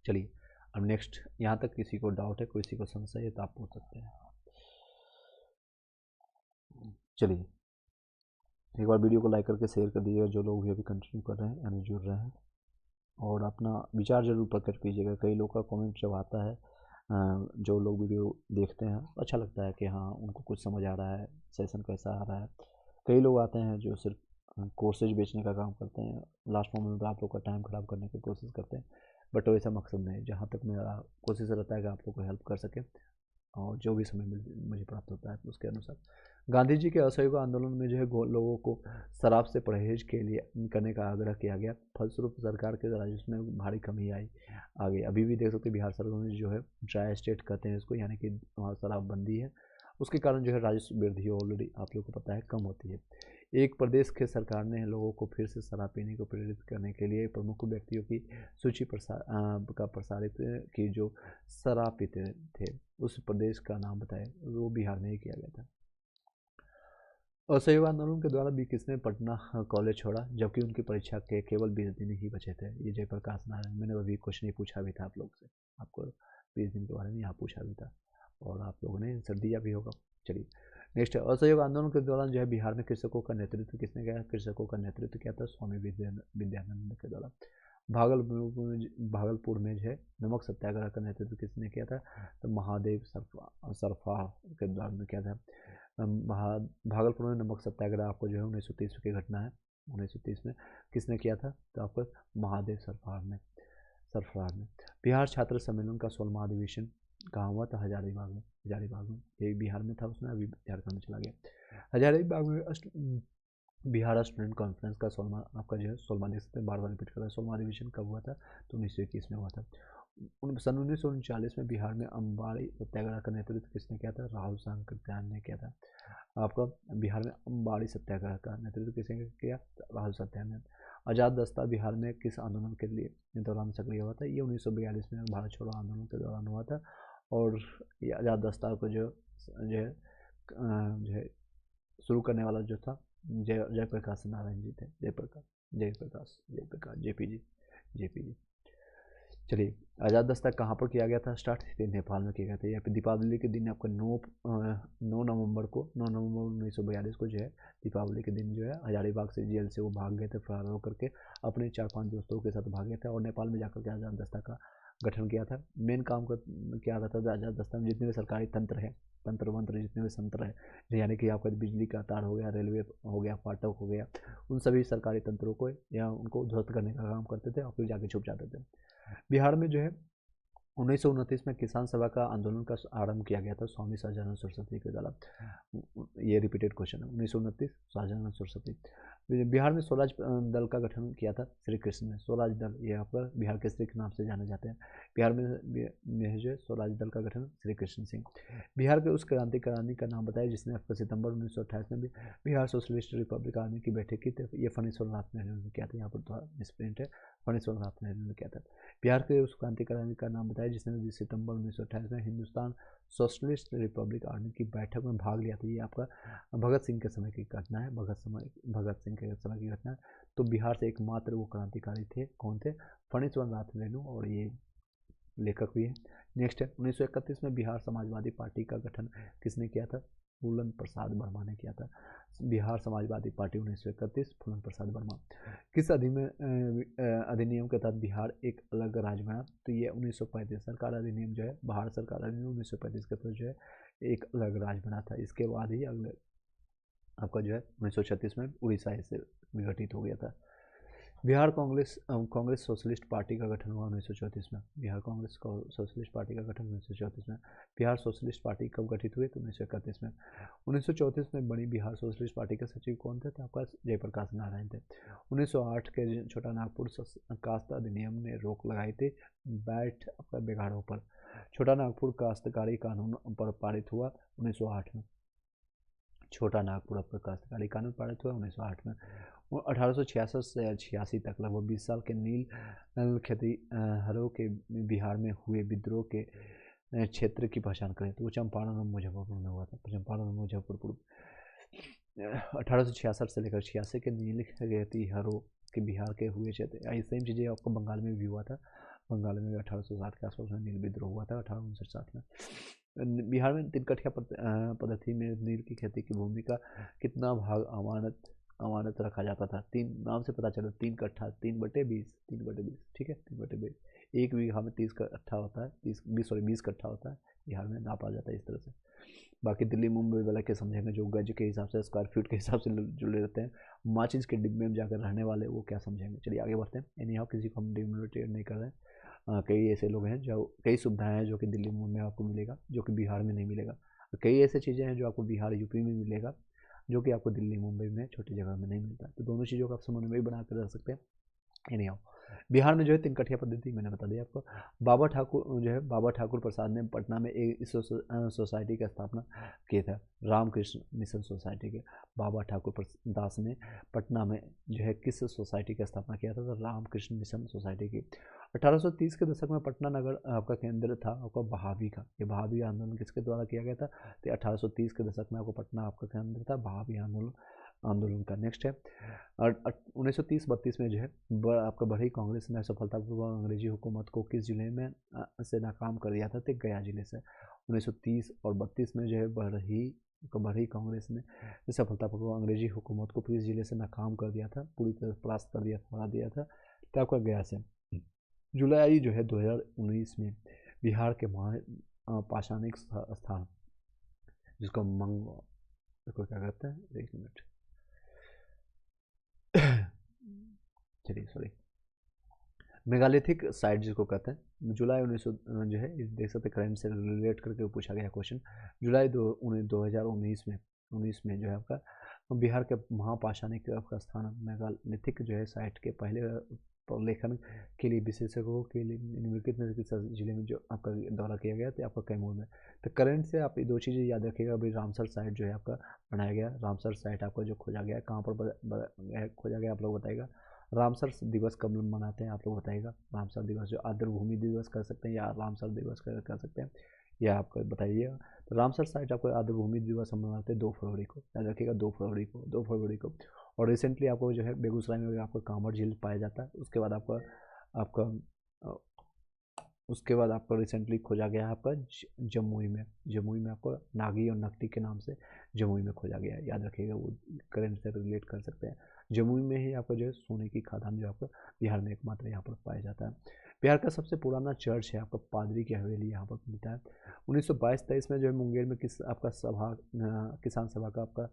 चलिए अब नेक्स्ट, यहाँ तक किसी को डाउट है, किसी को समस्या है तो आप पूछ सकते हैं। चलिए एक बार वीडियो को लाइक करके शेयर कर दीजिएगा, जो लोग भी अभी कंटिन्यू कर रहे हैं यानी जुड़ रहे हैं, और अपना विचार जरूर प्रकट कीजिएगा। कई लोग का कमेंट जब आता है, जो लोग वीडियो देखते हैं, अच्छा लगता है कि हाँ उनको कुछ समझ आ रहा है, सेशन कैसा आ रहा है। कई लोग आते हैं जो सिर्फ कोर्सेज बेचने का काम करते हैं, लास्ट मोमेंट में आप लोग का टाइम ख़राब करने की कोशिश करते हैं। बट वैसा मकसद नहीं, जहाँ तक मेरा कोशिश रहता है कि आपको कोई हेल्प कर सके और जो भी समय मुझे प्राप्त होता है उसके अनुसार। गांधी जी के असहयोग आंदोलन में जो है लोगों को शराब से परहेज के लिए करने का आग्रह किया गया, फलस्वरूप सरकार के राजस्व में भारी कमी आई आ गई। अभी भी देख सकते हैं बिहार सरकार में जो है ड्राई स्टेट कहते हैं इसको, यानी कि वहाँ शराबबंदी है, उसके कारण जो है राजस्व वृद्धि ऑलरेडी आप लोगों को पता है कम होती है। एक प्रदेश के सरकार ने लोगों को फिर से शराब पीने को प्रेरित करने के लिए प्रमुख व्यक्तियों की सूची प्रसारित की जो शराब पीते थे, उस प्रदेश का नाम बताए, वो बिहार में ही किया गया था। असहयोग आंदोलन के द्वारा भी किसने पटना कॉलेज छोड़ा, जबकि उनकी परीक्षा के केवल 20 दिन ही बचे थे? ये जयप्रकाश नारायण। मैंने अभी क्वेश्चन ही पूछा भी था आप लोग से, आपको 20 दिन के बारे में यहाँ पूछा भी था और आप लोगों ने आंसर दिया भी होगा। चलिए नेक्स्ट है, असहयोग आंदोलन के दौरान जो है बिहार में कृषकों का नेतृत्व किसने किया? कृषकों का नेतृत्व किया था स्वामी विद्यानंद के द्वारा। भागलपुर में जो है नमक सत्याग्रह का नेतृत्व किसने किया था? तो महादेव सरफा के द्वारा में किया था। भागलपुर में नमक सत्याग्रह आपको जो है 1930 की घटना है, 1930 में किसने किया था? तो आपको महादेव सरफरार ने। बिहार छात्र सम्मेलन का 16वां अधिवेशन कहाँ हुआ था? हजारीबाग में। ये बिहार में था, उसमें अभी झारखंड में चला गया। हजारीबाग में बिहार स्टूडेंट कॉन्फ्रेंस का 16वां आपका जो है 16वां देख सकते हैं, बार बार रिपीट कर रहा है। 16वां अधिवेशन कब हुआ था? तो 1921 में हुआ था। सन 1939 में बिहार में अम्बाड़ी सत्याग्रह का नेतृत्व किसने किया था? राहुल सांकृत्यायन ने किया था। आपका बिहार में अम्बाड़ी सत्याग्रह का नेतृत्व किसने किया? राहुल सत्याग्रह। आज़ाद दस्ता बिहार में किस आंदोलन के लिए दौरान सक्रिय हुआ था? ये 1942 में भारत छोड़ो आंदोलन के दौरान हुआ था। और ये आज़ाद दस्ता को जो है शुरू करने वाला जो था जयप्रकाश नारायण जी थे। जयप्रकाश जेपी जी। चलिए, आज़ाद दस्ता कहाँ पर किया गया था स्टार्ट? नेपाल में किया गया था। यहाँ पे दीपावली के दिन आपका 9 नवंबर 1942 को जो है दीपावली के दिन जो है हजारीबाग से जेल से वो भाग गए थे, फरार होकर के अपने 4-5 दोस्तों के साथ भाग गए थे और नेपाल में जाकर के आज़ाद दस्ता का गठन किया था। मेन काम क्या रहता था आज़ाद दस्ता में? जितने भी सरकारी तंत्र है, तंत्र मंत्र जितने भी तंत्र है, यानी कि आपका बिजली का तार हो गया, रेलवे हो गया, फाटक हो गया, उन सभी सरकारी तंत्रों को या उनको ध्वस्त करने का काम करते थे और फिर जाके छुप जाते थे। बिहार में जो है 1929 में किसान सभा का आंदोलन का आरंभ किया गया था स्वामी सहजानंद सरस्वती के द्वारा। ये रिपीटेड क्वेश्चन है। 1929 सहजानंद सरस्वती। बिहार में स्वराज दल का गठन किया था श्री कृष्ण ने। स्वराज दल ये आपका बिहार केसरी के नाम से जाने जाते हैं। बिहार में जो है स्वराज दल का गठन श्री कृष्ण सिंह। बिहार के उस क्रांतिकारी का नाम बताया जिसने आपका सितंबर 1928 में बिहार सोशलिस्ट रिपब्लिक आर्मी की बैठक की थी। ये फणीश्वर नाथ नेहरू ने किया था। यहाँ पर थोड़ा मिसप्रिंट है, फणीश्वर नाथ नेहरू ने किया था। बिहार के उस क्रांतिकारी का नाम बताया जिसने सितंबर 1928 में हिंदुस्तान सोशलिस्ट रिपब्लिक आर्मी की बैठक में भाग लिया था। ये आपका भगत सिंह के समय की घटना है, भगत सिंह के समय की घटना है। तो बिहार से एकमात्र वो क्रांतिकारी थे, कौन थे? फणीश्वर नाथ नेहरू, और ये लेखक भी है। नेक्स्ट है 1931 में बिहार समाजवादी पार्टी का गठन किसने किया था? फूलन प्रसाद वर्मा ने किया था। बिहार समाजवादी पार्टी 1931, फूलन प्रसाद वर्मा। किस अधिनियम के तहत बिहार एक अलग राज्य बना? तो ये 1935 सरकार अधिनियम जो है, भारत सरकार अधिनियम 1935 के तहत जो है एक अलग राज्य बना था। इसके बाद ही अगले आपका जो है 1936 में उड़ीसा इससे विघटित हो गया था। बिहार कांग्रेस सोशलिस्ट पार्टी का गठन हुआ 1934 में। बिहार कांग्रेस सोशलिस्ट पार्टी का गठन 1934 में। बिहार सोशलिस्ट पार्टी कब गठित हुई? तो 1931 में। 1934 में बनी बिहार सोशलिस्ट पार्टी के सचिव कौन थे? तो आपका जयप्रकाश नारायण थे। 1908 के छोटा नागपुर कास्त अधिनियम ने रोक लगाई थी बैठ आपका बिगाड़ों पर। छोटा नागपुर काश्तकारी कानून पर पारित हुआ 1908 में। छोटा नागपुर आपका काश्तकारी कानून पारित हुआ 1908 में। 1866 से 86 तक लगभग 20 साल के नील खेतिहरों के बिहार में हुए विद्रोह के क्षेत्र की पहचान करें तो वो चंपारण और मुजफ्फरपुर में हुआ था। चंपारण और मुजफ्फरपुर 1866 से लेकर 86 के नील खेतिहरों के बिहार के हुए क्षेत्र। ये सेम चीज़ें आपको बंगाल में भी हुआ था। बंगाल में 1860 के आसपास में नील विद्रोह हुआ था 1859 में। बिहार में 3 कठिया पद्धति में नील की खेती की भूमि का कितना भाग अमानत रखा जाता था? 3 नाम से पता चलो, 3 कट्ठा, 3/20, ठीक है, 3/20। 1 बीघा में 30 कट्ठा होता है, 20 कट्ठा होता है। बिहार में नापा जाता है इस तरह से। बाकी दिल्ली मुंबई वाला के समझेंगे जो गज के हिसाब से, स्क्वायर फीट के हिसाब से जुड़े रहते हैं। माचिस के डिब्बे में जाकर रहने वाले वो क्या समझेंगे। चलिए आगे बढ़ते हैं। यानी यहाँ किसी को हम डिमोटिवेट नहीं कर रहे हैं, कई ऐसे लोग हैं जो कई सुविधाएं हैं जो कि दिल्ली में आपको मिलेगा जो कि बिहार में नहीं मिलेगा। कई ऐसे चीज़ें हैं जो आपको बिहार यूपी में मिलेगा जो कि आपको दिल्ली मुंबई में छोटी जगह में नहीं मिलता। तो दोनों चीज़ों को आप समन्वय बना कर रख सकते हैं। एनी हाउ, बिहार में जो है 3 कठिया पद्धति मैंने बता दिया आपको। बाबा ठाकुर जो है बाबा ठाकुर प्रसाद ने पटना में एक इस सोसाइटी का स्थापना किया था, रामकृष्ण मिशन सोसाइटी के। बाबा ठाकुर दास ने पटना में जो है किस सोसाइटी का स्थापना किया था, तो रामकृष्ण मिशन सोसाइटी की। 1830 के दशक में पटना नगर आपका केंद्र था आपका बहावी का। ये बहावी आंदोलन किसके द्वारा किया गया था, तो 1830 के दशक में आपको पटना आपका केंद्र था बहावी आंदोलन का। नेक्स्ट है 1930-32 में जो है आपका बढ़ई कांग्रेस ने सफलतापूर्वक अंग्रेजी हुकूमत को किस जिले में से नाकाम कर दिया था, तो गया जिले से। 1930 और 32 में जो है बढ़ई कांग्रेस ने सफलतापूर्वक अंग्रेजी हुकूमत को किस जिले से नाकाम कर दिया था, पूरी तरह परास्त कर दिया हरा दिया था, तो आपका गया से। जुलाई जो है 2019 में बिहार के पाषाणिक स्थान जिसको इसको क्या कहते हैं, एक मिनट चलिए सॉरी, मेगालिथिक साइट जिसको कहते हैं, जुलाई 1900 जो है इस देख सकते करंट से रिलेट करके पूछा गया क्वेश्चन। जुलाई 2019 में जो है आपका बिहार के महापाषाणिक आपका स्थान मेगालिथिक जो है साइट के पहले प्रलेखन के लिए विशेषज्ञों के लिए निम्नलिखित जिले में जो आपका दौरा किया गया तो आपका कैमूर में। तो करंट से आप ये दो चीज़ें याद रखिएगा। भाई रामसर साइट जो है आपका बनाया गया, रामसर साइट आपका जो खोजा गया, कहाँ पर खोजा गया आप लोग बताइएगा। रामसर दिवस कब मनाते हैं आप लोग बताइएगा। रामसर दिवस जो आर्द्रभूमि दिवस कर सकते हैं या रामसर दिवस कर सकते हैं, या आपको बताइएगा। तो रामसर साइट आपको आर्द्रभूमि दिवस हम मनाते हैं 2 फरवरी को, याद रखिएगा 2 फरवरी को। और रिसेंटली आपको जो है बेगूसराय में आपका कांवड़ झील पाया जाता है। उसके बाद आपका रिसेंटली खोजा गया है आपका जमुई में आपको नागी और नकटी के नाम से जमुई में खोजा गया है, याद रखिएगा। वो करंट से रिलेट कर सकते हैं। जमुई में ही आपका जो है सोने की खदान जो आपका बिहार में एकमात्र यहाँ पर पाया जाता है। बिहार का सबसे पुराना चर्च है आपका पादरी की हवेली यहाँ पर मिलता है। 1922-23 में जो है मुंगेर में किसान सभा का आपका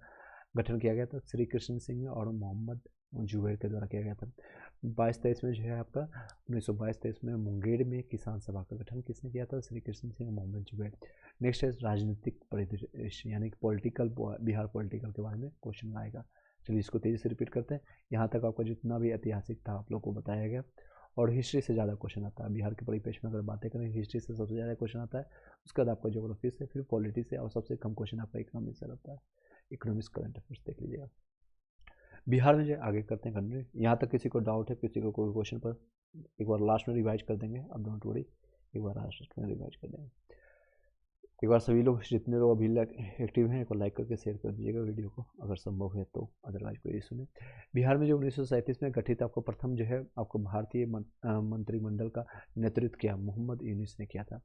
गठन किया गया था, श्री कृष्ण सिंह और मोहम्मद जुबैर के द्वारा किया गया था। 22-23 में जो है आपका 1922-23 में मुंगेर में किसान सभा का गठन किसने किया था, श्री कृष्ण सिंह और मोहम्मद जुबैर। नेक्स्ट है राजनीतिक परिदृश्य यानी कि पॉलिटिकल, बिहार पॉलिटिकल के बारे में क्वेश्चन आएगा। चलिए इसको तेज़ी से रिपीट करते हैं। यहाँ तक आपका जितना भी ऐतिहासिक था आप लोग को बताया गया, और हिस्ट्री से ज़्यादा क्वेश्चन आता है बिहार के परिप्रेक्ष्य में। अगर बातें करें हिस्ट्री से सबसे ज़्यादा क्वेश्चन आता है, उसके बाद आपका ज्योग्राफी से, फिर पॉलिटी से, और सबसे कम क्वेश्चन आपका इकोनॉमिक्स से आता है। इकोनॉमिक्स करंट अफेयर्स देख लीजिएगा। बिहार में जो आगे करते हैं कंटिन्यू। यहाँ तक किसी को डाउट है, किसी को कोई क्वेश्चन पर, एक बार लास्ट में रिवाइज कर देंगे, अब डोंट वरी, एक बार लास्ट में रिवाइज कर देंगे। एक बार सभी लोग जितने लोग अभी एक्टिव हैं एक बार लाइक करके शेयर कर दीजिएगा वीडियो को अगर संभव है तो, अदरवाइज कोई इशू नहीं। बिहार में जो 1937 में गठित आपको प्रथम जो है आपको भारतीय मंत्रिमंडल का नेतृत्व किया मोहम्मद यूनुस ने किया था।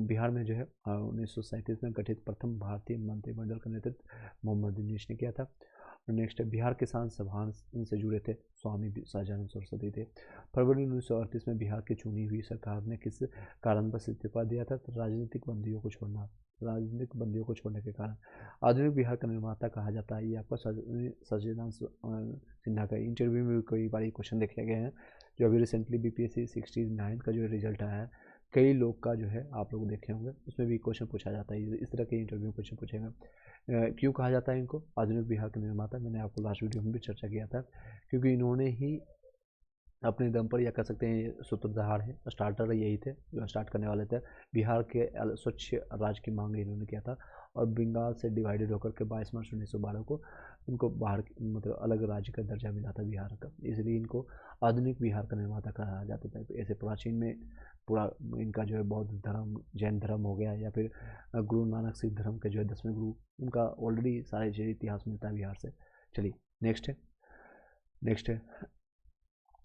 बिहार में जो है 1937 में गठित प्रथम भारतीय मंत्रिमंडल का नेतृत्व मोहम्मद यूनुस ने किया था। नेक्स्ट है बिहार किसान सभा से जुड़े थे स्वामी सहजानंद सरस्वती थे। फरवरी 1938 में बिहार की चुनी हुई सरकार ने किस कारणवश इस्तीफा दिया था, तो राजनीतिक बंदियों को छोड़ने के कारण। आधुनिक बिहार का निर्माता कहा जाता है, ये आपका सहजानंद सिन्हा का इंटरव्यू में कई बार क्वेश्चन देखे गए हैं। जो अभी रिसेंटली BPSC 69 का जो रिजल्ट आया है, कई लोग का जो है आप लोग देखे होंगे, उसमें भी क्वेश्चन पूछा जाता है। इस तरह के इंटरव्यू क्वेश्चन पूछेगा। क्यों कहा जाता है इनको आधुनिक बिहार के निर्माता, मैंने आपको लास्ट वीडियो में भी चर्चा किया था, क्योंकि इन्होंने ही अपने दम पर, या कह सकते हैं सूत्रधार है, स्टार्टर यही थे जो स्टार्ट करने वाले थे। बिहार के स्वच्छ राज्य की मांग इन्होंने किया था, और बंगाल से डिवाइडेड होकर के 22 मार्च 1912 को इनको बाहर मतलब अलग राज्य का दर्जा मिला था बिहार का, इसलिए इनको आधुनिक बिहार का निर्माता कहा जाता था। ऐसे प्राचीन में पूरा इनका जो है बौद्ध धर्म, जैन धर्म हो गया, या फिर गुरु नानक सिख धर्म के जो है 10वें गुरु, उनका ऑलरेडी सारे जो इतिहास मिलता है बिहार से। चलिए नेक्स्ट है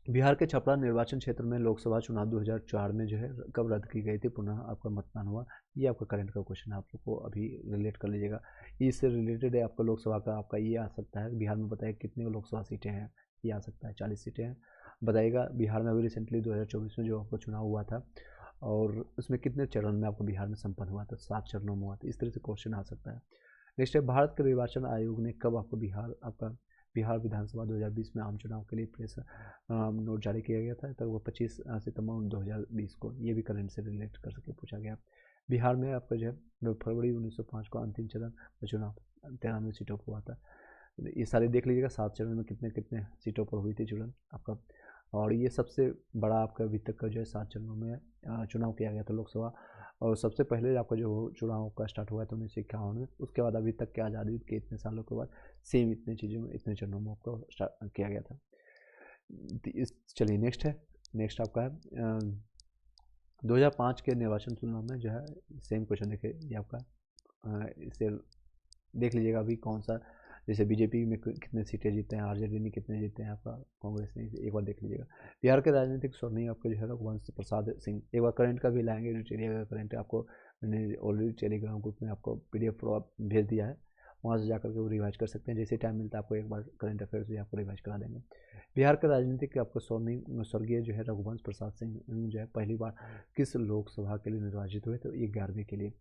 बिहार के छपरा निर्वाचन क्षेत्र में लोकसभा चुनाव 2004 में जो है कब रद्द की गई थी, पुनः आपका मतदान हुआ। ये आपका करंट का क्वेश्चन है, आप लोग को अभी रिलेट कर लीजिएगा। इससे रिलेटेड है आपका लोकसभा का, आपका ये आ सकता है बिहार में बताइए कितने लोकसभा सीटें हैं, ये आ सकता है 40 सीटें हैं बताइएगा। बिहार में अभी रिसेंटली 2024 में जो आपका चुनाव हुआ था, और उसमें कितने चरण में आपको बिहार में संपन्न हुआ था, 7 चरणों में हुआ था। इस तरह से क्वेश्चन आ सकता है। नेक्स्ट है भारत के निर्वाचन आयोग ने कब आपको बिहार विधानसभा 2020 में आम चुनाव के लिए प्रेस नोट जारी किया गया था, तो वो 25 सितंबर 2020 को, ये भी करंट से रिलेट कर सके पूछा गया। बिहार में आपका जो है फरवरी 1905 को अंतिम चरण चुनाव 93 सीटों पर हुआ था। ये सारे देख लीजिएगा 7 चरण में कितने कितने सीटों पर हुई थी चुनाव आपका। और ये सबसे बड़ा आपका अभी तक का जो है 7 चरणों में चुनाव किया गया था लोकसभा। और सबसे पहले आपका जो चुनाव का स्टार्ट हुआ था 1951 में, उसके बाद अभी तक के आज़ादी के इतने सालों के बाद सेम इतने चीज़ों में इतने चरणों में आपको स्टार्ट किया गया था। चलिए नेक्स्ट है, नेक्स्ट आपका है 2005 के निर्वाचन चुनाव में जो है सेम क्वेश्चन देखिए ये आपका, इसे देख लीजिएगा अभी कौन सा, जैसे बीजेपी में कितने सीटें जीते हैं, आरजेडी ने कितने जीते हैं, आपका कांग्रेस ने, एक बार देख लीजिएगा। बिहार के राजनीतिक स्वर्णिम आपका जो है रघुवंश प्रसाद सिंह, एक बार करंट का भी लाएंगे, जो चलिएगा करंट आपको मैंने ऑलरेडी टेलीग्राम ग्रुप में आपको PDF भेज दिया है, वहाँ से जाकर के वो रिवाइज कर सकते हैं। जैसे टाइम मिलता है आपको एक बार करंट अफेयर्स भी आपको रिवाइज करा देंगे। बिहार के राजनीतिक आपको स्वर्गीय जो है रघुवंश प्रसाद सिंह जो है पहली बार किस लोकसभा के लिए निर्वाचित हुए, तो ये 11वीं के लिए।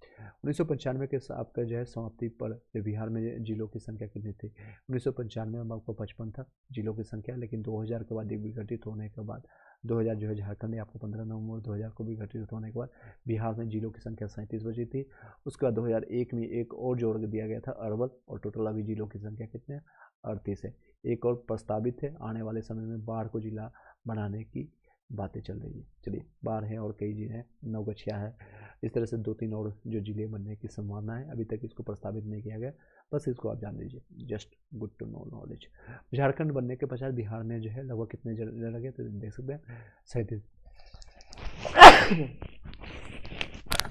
1995 के आपका जो है समाप्ति पर बिहार में जिलों की संख्या कितनी थी? 1995 में आपको 55 था जिलों की संख्या, लेकिन 2000 के बाद विघटित होने के बाद 2000 जो है झारखंड में आपको 15 नवंबर 2000 को विघटित होने के बाद बिहार में जिलों की संख्या 37 बची थी। उसके बाद 2001 में एक और जोड़ दिया गया था अरवल, और टोटल अभी जिलों की संख्या कितने हैं? 38 है। एक और प्रस्तावित है, आने वाले समय में बाढ़ को जिला बनाने की बातें चल रही है। चलिए बाढ़ है और कई जिले हैं, नवगछिया है, इस तरह से 2-3 और जो जिले बनने की संभावना है, अभी तक इसको प्रस्तावित नहीं किया गया, बस इसको आप जान लीजिए, just good to know knowledge. Jharkhand बनने के पश्चात बिहार में जो है लगभग कितने जिले लगे, तो देख सकते हैं 37।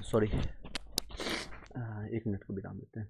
सॉरी, 1 मिनट को विराम देते हैं।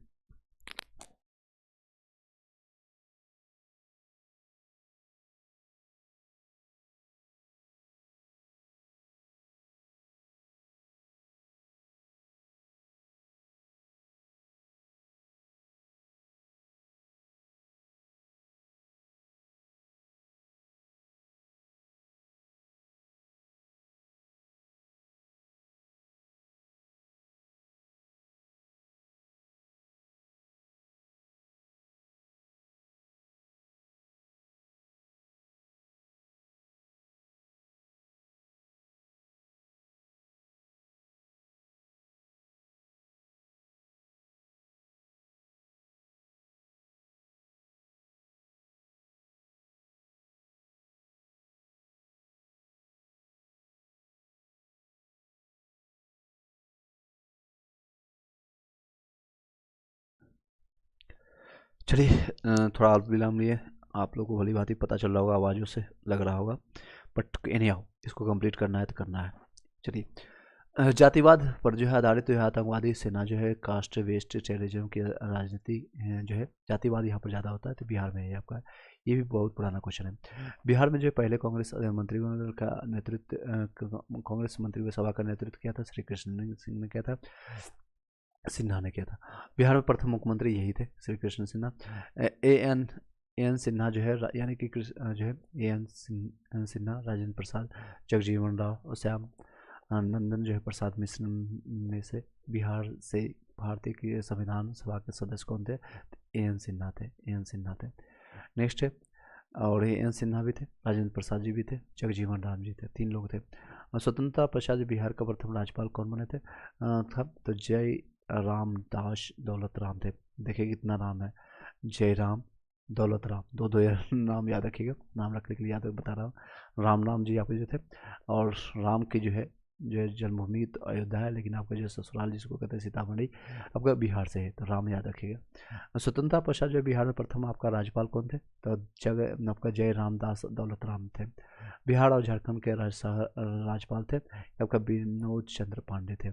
चलिए थोड़ा अल्प विराम लिए, आप लोगों को भली भांति पता चल रहा होगा, आवाज़ों से लग रहा होगा, बट एनी हाउ इसको कंप्लीट करना है तो करना है। चलिए जातिवाद पर जो है आधारित जो है आतंकवादी सेना जो है कास्ट बेस्ड टेररिज्म की राजनीति जो है जातिवाद यहाँ पर ज़्यादा होता है, तो बिहार में है आपका। ये भी बहुत पुराना क्वेश्चन है। बिहार में जो पहले कांग्रेस मंत्रिमंडल का नेतृत्व कांग्रेस मंत्रिसभा का नेतृत्व किया था श्री कृष्ण सिंह ने किया था, सिन्हा ने किया था। बिहार में प्रथम मुख्यमंत्री यही थे श्री कृष्ण सिन्हा। एन सिन्हा जो है यानी कि जो है एन सिन्हा, राजेंद्र प्रसाद, जगजीवन राव और श्याम नंदन जो है प्रसाद मिश्र में से बिहार से भारतीय की संविधान सभा के सदस्य कौन थे? एन सिन्हा थे, एन सिन्हा थे। नेक्स्ट है, और ये एन सिन्हा भी थे, राजेंद्र प्रसाद जी भी थे, जगजीवन राम जी थे, 3 लोग थे। और स्वतंत्रता पश्चात बिहार का प्रथम राज्यपाल कौन बने थे? तो जय रामदास दौलत राम थे। देखिए कितना नाम है, जयराम दौलत राम, दो नाम याद रखिएगा, नाम रखने के लिए याद बता रहा हूँ। राम जी आपके जो थे, और राम की जो है जन्मभूमि तो अयोध्या है, लेकिन आपका जो ससुराल जिसको कहते हैं सीतामढ़ी, आपका बिहार से है, तो राम याद रखिएगा। स्वतंत्रता पश्चात जो बिहार में प्रथम आपका राज्यपाल कौन थे? तो आपका जय रामदास दौलत राम थे। बिहार और झारखंड के राज्यपाल थे आपका विनोद चंद्र पांडे थे।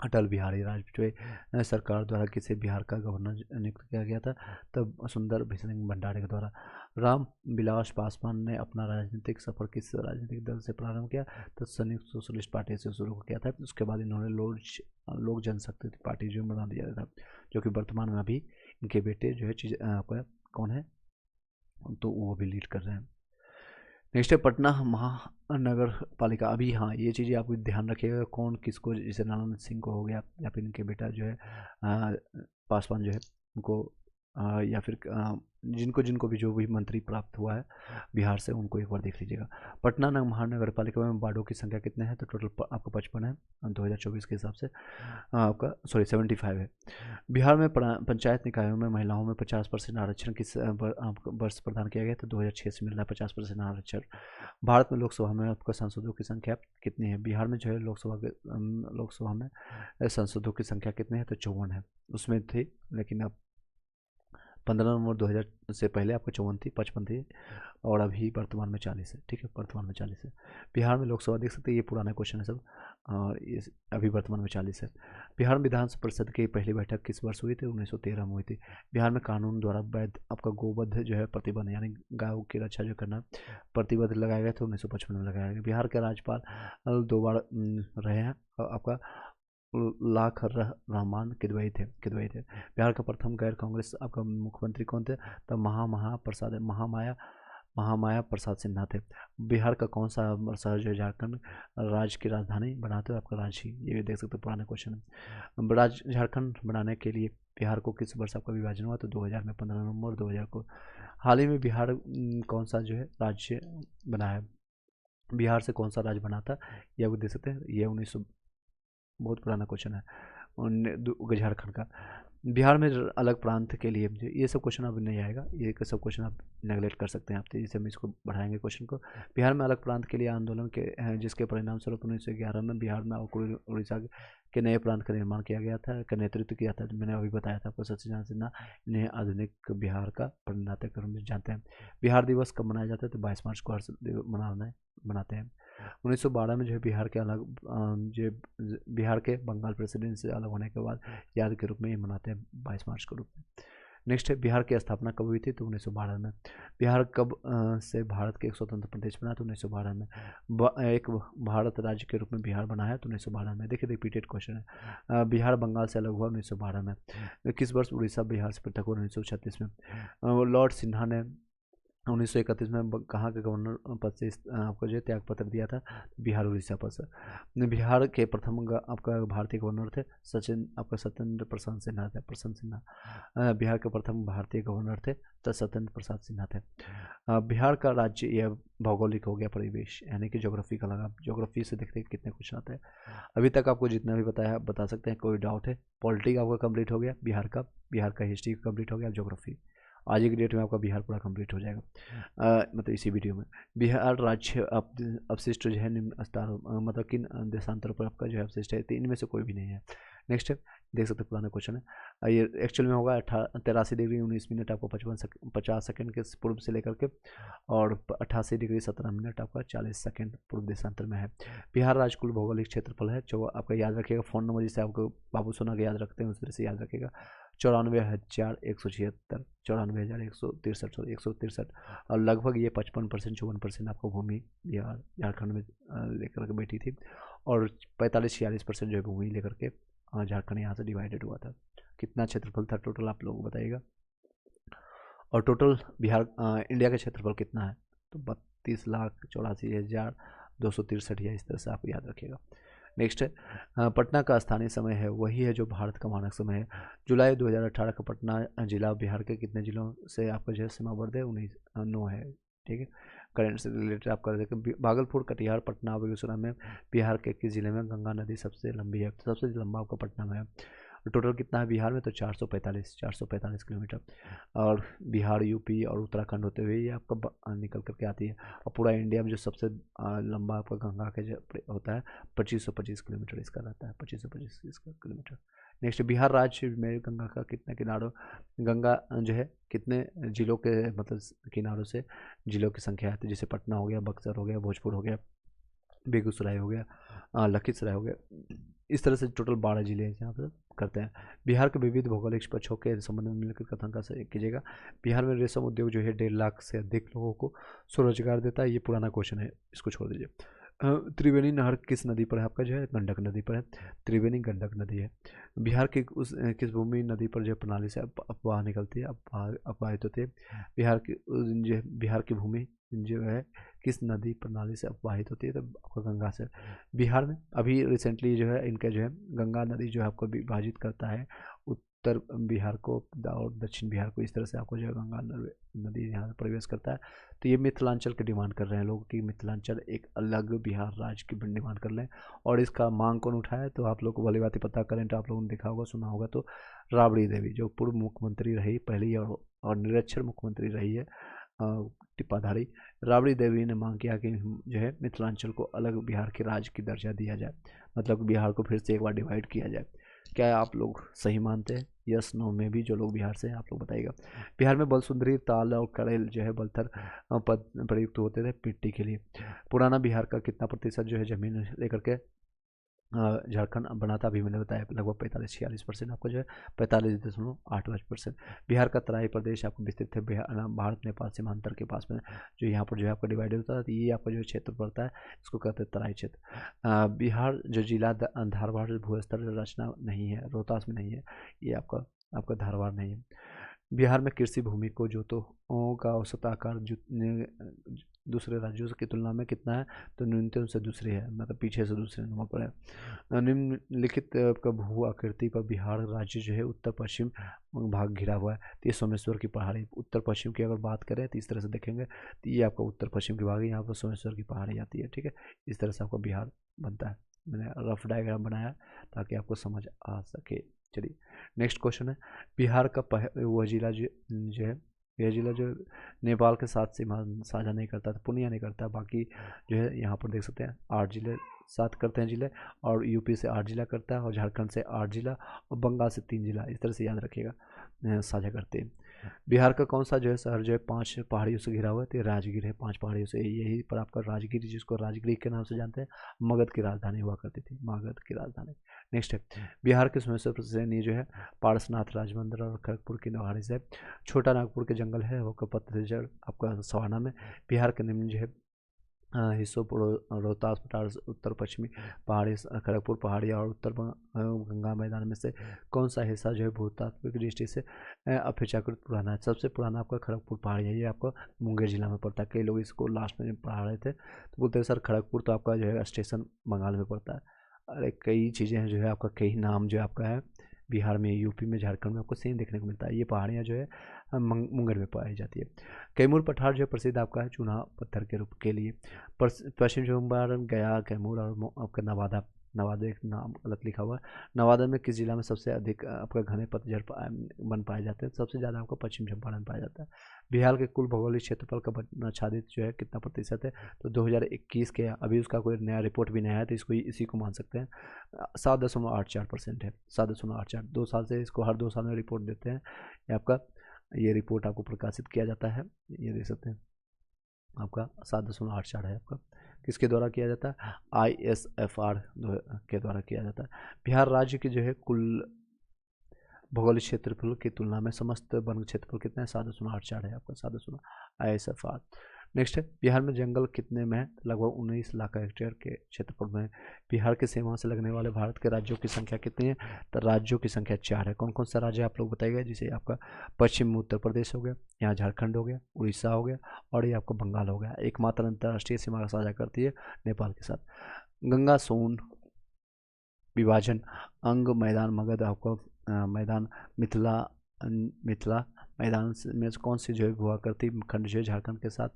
अटल बिहारी वाजपेयी सरकार द्वारा किसे बिहार का गवर्नर नियुक्त किया गया था? तब सुंदर सिंह भंडारे के द्वारा। राम विलास पासवान ने अपना राजनीतिक सफर किस राजनीतिक दल से प्रारंभ किया? तो संयुक्त सोशलिस्ट पार्टी से शुरू किया था। उसके बाद इन्होंने लोक जनशक्ति पार्टी जो बना दिया था, जो कि वर्तमान में अभी इनके बेटे जो है कौन है, तो वो भी लीड कर रहे हैं। नेक्स्ट है पटना महानगर पालिका। अभी हाँ ये चीज़ें आप ध्यान रखिएगा, कौन किसको, जैसे नारायण सिंह को हो गया, या फिर इनके बेटा जो है पासवान जो है उनको या फिर जिनको जिनको भी जो भी मंत्री प्राप्त हुआ है बिहार से, उनको एक बार देख लीजिएगा। पटना महानगर पालिका में वार्डों की संख्या कितने हैं? तो टोटल आपका 55 है 2024 के हिसाब से, आपका 75 है। बिहार में पंचायत निकायों में महिलाओं में 50% आरक्षण किस वर्ष प्रदान किया गया? तो 2006 से मिल रहा है 50% आरक्षण। भारत में लोकसभा में आपका सांसदों की संख्या कितनी है? बिहार में जो है लोकसभा में सांसदों की संख्या कितनी है? तो 54 है। उसमें थी, लेकिन अब 15 नवंबर 2000 से पहले आपको 54 थी, 55 थी, और अभी वर्तमान में 40 है। ठीक है, वर्तमान में 40 है। बिहार में लोकसभा देख सकते हैं, ये पुराना क्वेश्चन है सब, और ये अभी वर्तमान में 40 है। बिहार विधान परिषद की पहली बैठक किस वर्ष हुई थी? 1913 में हुई थी। बिहार में कानून द्वारा वैध आपका गोवध जो है प्रतिबंध, यानी गायों की रक्षा जो करना प्रतिबंध लगाया गया था, 1955 में लगाया गया। बिहार के राज्यपाल 2 बार रहे हैं, आपका लाख रहमान किदवई थे। बिहार का प्रथम गैर कांग्रेस आपका मुख्यमंत्री कौन थे? तब महामाया प्रसाद सिन्हा थे। बिहार का कौन सा शहर जो झारखंड राज्य की राजधानी बनाते हो? आपका रांची। ये भी देख सकते हो, पुराना क्वेश्चन है। झारखंड बनाने के लिए बिहार को किस वर्ष आपका विभाजन हुआ? तो 2000 में, 15 नवंबर 2000 को। हाल ही में बिहार कौन सा जो है राज्य बना है? बिहार से कौन सा राज्य बना था? ये आप देख सकते हैं, ये 1900, बहुत पुराना क्वेश्चन है, झारखंड का। बिहार में अलग प्रांत के लिए ये सब क्वेश्चन अब नहीं आएगा, ये सब क्वेश्चन आप नेगलेक्ट कर सकते हैं, आप तेजी से हम इसको बढ़ाएंगे क्वेश्चन को। बिहार में अलग प्रांत के लिए आंदोलन के जिसके परिणाम स्वरूप 1911 में बिहार में और उड़ीसा के नए प्रांत का निर्माण किया गया था, का नेतृत्व किया था, मैंने अभी बताया था आपको, सत्येंद्र सिन्हा ने आधुनिक बिहार का प्रणेता के रूप में जानते हैं। बिहार दिवस कब मनाया जाता है? तो 22 मार्च को हर मनाते हैं। 1912 में जो है बिहार के अलग जो बिहार के बंगाल प्रेसिडेंट से अलग होने के बाद याद के रूप में ये मनाते हैं 22 मार्च के रूप में। नेक्स्ट है, बिहार की स्थापना कब हुई थी? तो 1912 में। बिहार कब से भारत के एक स्वतंत्र प्रदेश बना? तो 1912 में। एक भारत राज्य के रूप में बिहार बना है तो 1912 में। देखिए रिपीटेड क्वेश्चन है। बिहार बंगाल से अलग हुआ 1912 में। किस वर्ष उड़ीसा बिहार से पृथक हुआ? 1936 में। लॉर्ड सिन्हा ने 1931 में कहाँ के गवर्नर पद से आपको जो त्याग पत्र दिया था? बिहार उड़ीसा पद से। बिहार के प्रथम आपका भारतीय गवर्नर थे सत्येंद्र प्रसाद सिन्हा थे, बिहार के प्रथम भारतीय गवर्नर थे तो सत्येंद्र प्रसाद सिन्हा थे। बिहार का राज्य यह भौगोलिक हो गया परिवेश, यानी कि ज्योग्राफी का लगा। ज्योग्राफी से देखते हैं कितने क्वेश्चन आते हैं। अभी तक आपको जितना भी बताया बता सकते हैं, कोई डाउट है? पॉलिटिक आपका कंप्लीट हो गया बिहार का हिस्ट्री कंप्लीट हो गया, ज्योग्राफी आज की डेट में आपका बिहार पूरा कंप्लीट हो जाएगा, मतलब इसी वीडियो में। बिहार राज्य अपशिष्ट जो है निम्न स्तर, मतलब किन देशांतरों पर आपका जो है अपशिष्ट है? तो इनमें से कोई भी नहीं है। नेक्स्ट है, देख सकते पुराना क्वेश्चन है, ये एक्चुअल में होगा 83 डिग्री 19 मिनट आपको 50 सेकंड के पूर्व से लेकर के, और 88 डिग्री 17 मिनट आपका 40 सेकंड पूर्व देशांतर में है। बिहार राज्य कुल भौगोलिक क्षेत्रफल है जो आपका याद रखिएगा, फ़ोन नंबर जिसे आपको बाबू सोना के याद रखते हैं उस तरह से याद रखिएगा, 94,176, 94,163, 163, और लगभग ये 55%, 54% आपको भूमि बिहार झारखंड में लेकर के बैठी थी, और 45-46% जो है भूमि लेकर के झारखंड यहाँ से डिवाइडेड हुआ था। कितना क्षेत्रफल था टोटल आप लोगों को बताइएगा? और टोटल बिहार इंडिया का क्षेत्रफल कितना है? तो 32,84,263 या इस तरह से आप याद रखिएगा। नेक्स्ट है, पटना का स्थानीय समय है वही है जो भारत का मानक समय है। जुलाई 2018 का पटना जिला बिहार के कितने जिलों से आपका जो है सीमाबद्ध है? 9 है। ठीक है, करंट से रिलेटेड आप कर देखें, भागलपुर, कटिहार, पटना, बेगूसराय में बिहार के किस जिले में गंगा नदी सबसे लंबी है? तो सबसे लंबा आपका पटना में है। टोटल कितना है बिहार में? तो 445 किलोमीटर, और बिहार, यूपी और उत्तराखंड होते हुए ये आपका निकल करके आती है। और पूरा इंडिया में जो सबसे लंबा आपका गंगा का जो होता है 2525 किलोमीटर इसका रहता है, 2525 किलोमीटर। नेक्स्ट, बिहार राज्य में गंगा का कितने किनारों, गंगा जो है कितने जिलों के मतलब किनारों से जिलों की संख्या है? तो जैसे पटना हो गया, बक्सर हो गया, भोजपुर हो गया, बेगूसराय हो गया, लखीसराय हो गया, इस तरह से टोटल 12 जिले हैं जहाँ पर करते हैं। बिहार के विविध भौगोलिक पक्षों के संबंध में मिलकर कथन का कीजिएगा। बिहार में रेशम उद्योग जो है 1.5 लाख से अधिक लोगों को स्वरोजगार देता है। ये पुराना क्वेश्चन है, इसको छोड़ दीजिए। त्रिवेणी नहर किस नदी पर है? आपका जो है गंडक नदी पर है, त्रिवेणी गंडक नदी है। बिहार की किस भूमि नदी पर जो प्रणाली से अफवाह निकलती है, अफवाहित होती है? बिहार की भूमि जो है किस नदी प्रणाली से अप्रवाहित होती है? तो आपका गंगा से। बिहार में अभी रिसेंटली जो है इनका जो है गंगा नदी जो है आपको विभाजित करता है उत्तर बिहार को और दक्षिण बिहार को, इस तरह से आपको जो है गंगा नदी यहाँ प्रवेश करता है। तो ये मिथिलांचल की डिमांड कर रहे हैं लोग कि मिथिलांचल एक अलग बिहार राज्य की डिमांड कर लें। और इसका मांग कौन उठाया, तो आप लोग को भली बात ही पता, करेंट आप लोगों ने देखा होगा, सुना होगा, तो राबड़ी देवी जो पूर्व मुख्यमंत्री रही पहली और निरक्षर मुख्यमंत्री रही है टिप्पाधारी, राबड़ी देवी ने मांग किया कि जो है मिथिलांचल को अलग बिहार के राज्य की दर्जा दिया जाए, मतलब बिहार को फिर से एक बार डिवाइड किया जाए। क्या आप लोग सही मानते हैं? यस नो में भी जो लोग बिहार से हैं आप लोग बताइएगा। बिहार में बलसुंदरी, ताल और कड़ेल जो है बलथर पद प्रयुक्त होते थे मिट्टी के लिए। पुराना बिहार का कितना प्रतिशत जो है जमीन लेकर के झारखंड बना था, अभी मैंने बताया लगभग 45-46% आपको जो है 45.8%। बिहार का तराई प्रदेश आपको विस्तृत है भारत नेपाल सीमांतर के पास में, जो यहाँ पर जो है आपका डिवाइड होता है, तो ये आपका जो क्षेत्र पड़ता है, इसको कहते हैं तराई क्षेत्र। बिहार जो जिला धारवाड़ भूस्तर रचना नहीं है, रोहतास में नहीं है, ये आपका धारवाड़ नहीं है। बिहार में कृषि भूमि को जोतों का औसत आकार दूसरे राज्यों की तुलना में कितना है, तो न्यूनतम से दूसरे है, मतलब पीछे से दूसरे नंबर पर है। निम्नलिखित का भू आकृति पर बिहार राज्य जो है उत्तर पश्चिम भाग घिरा हुआ है। तो ये सोमेश्वर की पहाड़ी, उत्तर पश्चिम की अगर बात करें तो इस तरह से देखेंगे तो ये आपका उत्तर पश्चिम की भाग है, यहाँ पर सोमेश्वर की पहाड़ी आती है, ठीक है। इस तरह से आपका बिहार बनता है। मैंने रफ डायग्राम बनाया ताकि आपको समझ आ सके। चलिए नेक्स्ट क्वेश्चन है, बिहार का वह जिला जो है, यह जिला जो नेपाल के साथ सीमा साझा नहीं करता, तो पूर्णिया नहीं करता, बाकी जो है यहाँ पर देख सकते हैं 8 जिले साथ करते हैं जिले, और यूपी से 8 जिला करता है, और झारखंड से 8 जिला, और बंगाल से 3 जिला, इस तरह से याद रखिएगा साझा करते हैं। बिहार का कौन सा जो है शहर जो है 5 पहाड़ियों से घिरा हुआ है, तो राजगीर है, 5 पहाड़ियों से, यही पर आपका राजगीर, जिसको राजगीर के नाम से जानते हैं, मगध की राजधानी हुआ करती थी, मगध की राजधानी। नेक्स्ट है, बिहार के सोमेश्वर श्रेणी जो है पारसनाथ राजमंदिर और खड़गपुर की नवाड़ी से, छोटा नागपुर के जंगल है वो पतझड़ आपका सवाना में। बिहार के निम्न जो है हिस्सों रोहतास पठार, उत्तर पश्चिमी पहाड़ी खड़गपुर पहाड़ी और उत्तर गंगा मैदान में से कौन सा हिस्सा जो है भूतात्विक दृष्टि से अपेक्षाकृत पुराना है? सबसे पुराना आपका खड़गपुर पहाड़ी है, ये आपका मुंगेर जिला में पड़ता है। कई लोग इसको लास्ट में पढ़ा रहे थे तो बोलते हैं सर खड़गपुर तो आपका जो है स्टेशन बंगाल में पड़ता है। अरे कई चीज़ें हैं जो है आपका, कई नाम जो आपका है बिहार में, यूपी में, झारखंड में आपको सेम देखने को मिलता है। ये पहाड़ियाँ जो है मुंगेर में पाई जाती है। कैमूर पठार जो है प्रसिद्ध आपका है चूना पत्थर के रूप के लिए। पश्चिम चंपारण, गया, कैमूर और आपका नवादा, नवादा एक नाम गलत लिखा हुआ है। नवादा में किस जिला में सबसे अधिक आपका घने पतझड़ बन पाए जाते हैं? सबसे ज़्यादा आपका पश्चिम चंपारण पाया जाता है। बिहार के कुल भौगोलिक क्षेत्रफल का आच्छादित जो है कितना प्रतिशत है? तो 2021 के, अभी उसका कोई नया रिपोर्ट भी नहीं आया, तो इसको इसी को मान सकते हैं 7.84% है। 7.84, 2 साल से इसको हर 2 साल में रिपोर्ट देते हैं। ये आपका ये रिपोर्ट आपको प्रकाशित किया जाता है, ये देख सकते हैं आपका 7.84 है आपका। किसके द्वारा किया जाता है? ISFR के द्वारा किया जाता है। बिहार राज्य की जो है कुल भौगोलिक क्षेत्रफल की तुलना में समस्त वन क्षेत्रफल कितना है? 7.84 है आपका, 7.8 ISFR। नेक्स्ट है, बिहार में जंगल कितने में है? लगभग 19 लाख हेक्टेयर के क्षेत्रफल में है। बिहार के सीमा से लगने वाले भारत के राज्यों की संख्या कितनी है? तो राज्यों की संख्या 4 है। कौन कौन सा राज्य आप लोग बताइएगा? जिसे आपका पश्चिम उत्तर प्रदेश हो गया, यहाँ झारखंड हो गया, उड़ीसा हो गया, और ये आपका बंगाल हो गया। एकमात्र अंतर्राष्ट्रीय सीमा साझा करती है नेपाल के साथ। गंगा सोन विभाजन अंग मैदान मगध आपको मैदान मिथिला मैदान में कौन सी जो है हुआ करती खंड जो है झारखंड के साथ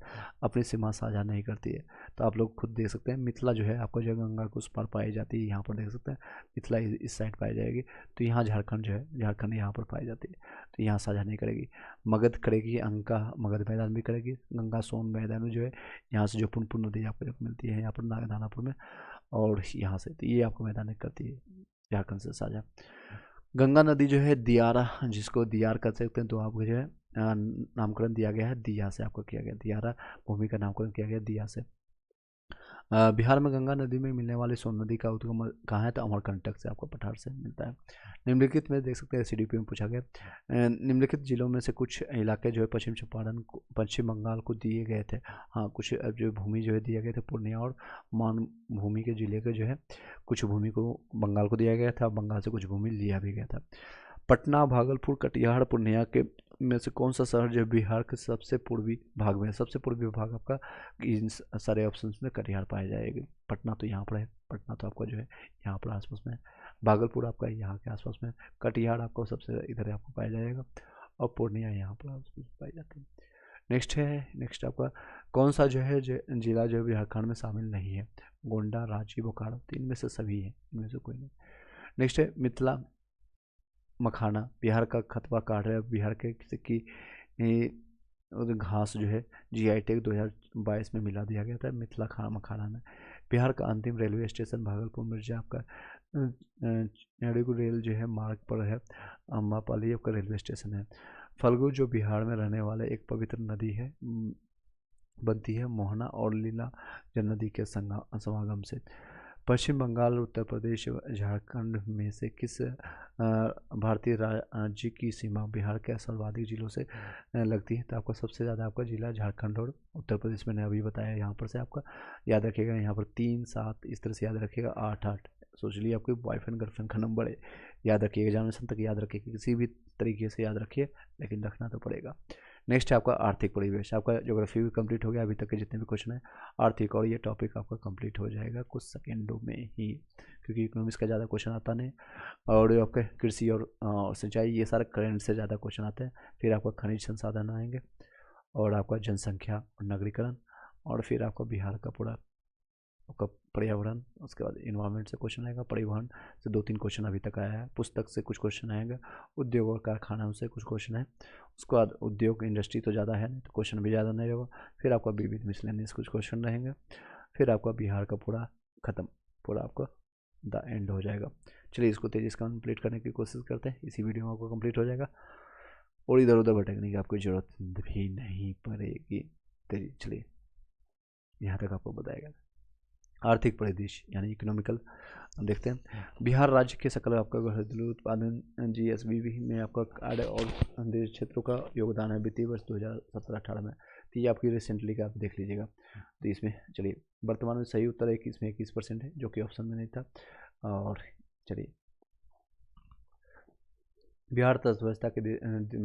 अपनी सीमा साझा नहीं करती है? तो आप लोग खुद देख सकते हैं, मिथिला जो है आपको जो गंगा के उस पार पाई जाती है, यहाँ पर देख सकते हैं मिथिला इस साइड पाई जाएगी, तो यहाँ झारखंड जो है, झारखंड यहाँ पर पाई जाती है, तो यहाँ साझा नहीं करेगी। मगध करेगी, अंग का मगध मैदान भी करेगी। गंगा सोन मैदान जो है यहाँ से जो पुनपुन नदी आपको जो मिलती है यहाँ पर दानापुर में, और यहाँ से, तो ये आपको मैदान करती है झारखंड से साझा। गंगा नदी जो है दियारा, जिसको दियार कर सकते हैं, तो आपको जो है नामकरण दिया गया है दिया से, आपको किया गया दियारा भूमि का नामकरण किया गया दिया से। बिहार में गंगा नदी में मिलने वाली सोन नदी का उद्गम कहाँ है? तो अमरकंटक से, आपको पठार से मिलता है। निम्नलिखित में देख सकते हैं CDP में पूछा गया, निम्नलिखित जिलों में से कुछ इलाके जो है पश्चिम चंपारण को, पश्चिम बंगाल को दिए गए थे। हाँ, कुछ जो भूमि जो है दिए गए थे पूर्णिया और मान भूमि के जिले के जो है कुछ भूमि को बंगाल को दिया गया था, बंगाल से कुछ भूमि लिया भी गया था। पटना, भागलपुर, कटिहार, पूर्णिया के में से कौन सा शहर जो बिहार के सबसे पूर्वी भाग में है? सबसे पूर्वी भाग आपका इन सारे ऑप्शंस में कटिहार पाया जाएगा। पटना तो यहाँ पर है, पटना तो आपका जो है यहाँ पर आसपास में है। भागलपुर आपका यहाँ के आसपास में, कटिहार आपको सबसे इधर आपको पाया जाएगा, और पूर्णिया यहाँ पर पाई जाती है। नेक्स्ट आपका कौन सा जो है जिला जो है झारखंड में शामिल नहीं है? गोंडा, रांची, बोकारो, तो इनमें से सभी है, इनमें से कोई नहीं। नेक्स्ट है मिथिला मखाना, बिहार का खतवा काट रहा है, बिहार के किसी की घास जो है GI टैग 2022 में मिला दिया गया था मिथिला मखाना में। बिहार का अंतिम रेलवे स्टेशन भागलपुर मिर्जा आपका रेल जो है मार्ग पर है, अम्बापाली आपका रेलवे स्टेशन है। फल्गु जो बिहार में रहने वाले एक पवित्र नदी है, बनती है मोहना और लीला नदी के समागम से। पश्चिम बंगाल, उत्तर प्रदेश, झारखंड में से किस भारतीय राज्य की सीमा बिहार के सर्वाधिक जिलों से लगती है? तो आपका सबसे ज़्यादा आपका जिला झारखंड और उत्तर प्रदेश मैंने अभी बताया। यहाँ पर से आपका याद रखिएगा, यहाँ पर 3, 7 इस तरह से याद रखिएगा, 8, 8 सोच लीजिए आपके बॉयफ्रेंड गर्लफ्रेंड का नंबर है, याद रखिएगा, जनरेशन तक याद रखिएगा, किसी भी तरीके से याद रखिए, लेकिन रखना तो पड़ेगा। नेक्स्ट है आपका आर्थिक परिवेश, आपका ज्योग्राफी भी कंप्लीट हो गया अभी तक के जितने भी क्वेश्चन है आर्थिक, और ये टॉपिक आपका कंप्लीट हो जाएगा कुछ सेकेंडों में ही, क्योंकि इकोनॉमिक्स का ज़्यादा क्वेश्चन आता नहीं, और आपका कृषि और सिंचाई ये सारे करंट से ज़्यादा क्वेश्चन आते हैं। फिर आपका खनिज संसाधन आएंगे, और आपका जनसंख्या और नगरीकरण, और फिर आपका बिहार का पूरा आपका पर्यावरण, उसके बाद इन्वायरमेंट से क्वेश्चन आएगा, परिवहन से 2-3 क्वेश्चन अभी तक आया है, पुस्तक से कुछ क्वेश्चन आएंगे, उद्योग और कारखाना से कुछ क्वेश्चन है, उसके बाद उद्योग इंडस्ट्री तो ज़्यादा है नहीं तो क्वेश्चन भी ज़्यादा नहीं होगा। फिर आपका विविध मिसलेनियस कुछ क्वेश्चन रहेंगे, फिर आपका बिहार का पूरा खत्म, पूरा आपका द एंड हो जाएगा। चलिए इसको तेज़ी से कंप्लीट करने की कोशिश करते हैं, इसी वीडियो में आपको कंप्लीट हो जाएगा, और इधर उधर भटकने की आपको ज़रूरत भी नहीं पड़ेगी। चलिए यहाँ तक आपको बताएगा। आर्थिक परिदृश्य यानी इकोनॉमिकल देखते हैं। बिहार राज्य के सकल आपका घरेलू उत्पादन GSBV में आपका कार्य और देश क्षेत्रों का योगदान है वित्तीय वर्ष 2017-18 में, तो ये आपकी रिसेंटली का आप देख लीजिएगा। तो इसमें चलिए वर्तमान में सही उत्तर है कि इसमें 21% है, जो कि ऑप्शन में नहीं था। और चलिए बिहार अर्थव्यवस्था के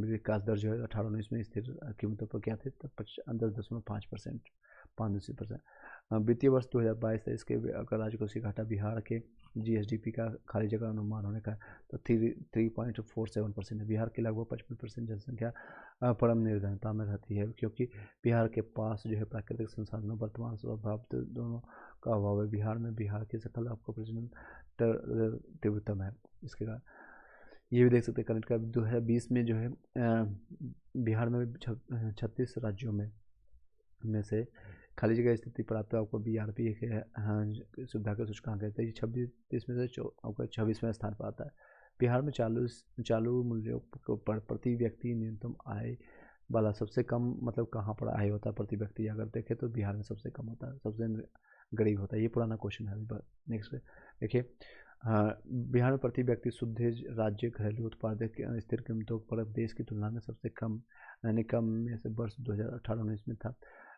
विकास दर जो है 18-19 में स्थिर कीमतों पर क्या थे, तो 10.5%, 5% वित्तीय वर्ष 2022 इसके अगर राजकोषीय घाटा बिहार के GSDP का खाली जगह अनुमान होने का तो 3.47% है। बिहार की लगभग 55% जनसंख्या परम निर्धनता में रहती है, क्योंकि बिहार के पास जो है प्राकृतिक संसाधनों वर्तमान स्वभाव दोनों का अभाव है। बिहार की सकल आपको प्रजनन तीव्रतम है। इसके कारण ये भी देख सकते हैं करंट का 2020 में जो है बिहार में 36 राज्यों में से खाली जगह स्थिति प्राप्त आपको BRP के सुविधा के सूचकांक है, तो ये 26 में से आपका 26वें स्थान पर आता है। बिहार में चालू मूल्यों पर प्रति व्यक्ति न्यूनतम आय वाला सबसे कम मतलब कहाँ पर आय होता है प्रति व्यक्ति, अगर देखें तो बिहार में सबसे कम होता है, सबसे गरीब होता है। ये पुराना क्वेश्चन है। अभी नेक्स्ट देखिए, बिहार में प्रति व्यक्ति शुद्ध राज्य घरेलू उत्पाद स्थिर कीमतों पर देश की तुलना में सबसे कम, यानी कम में से वर्ष 2018-19 में था।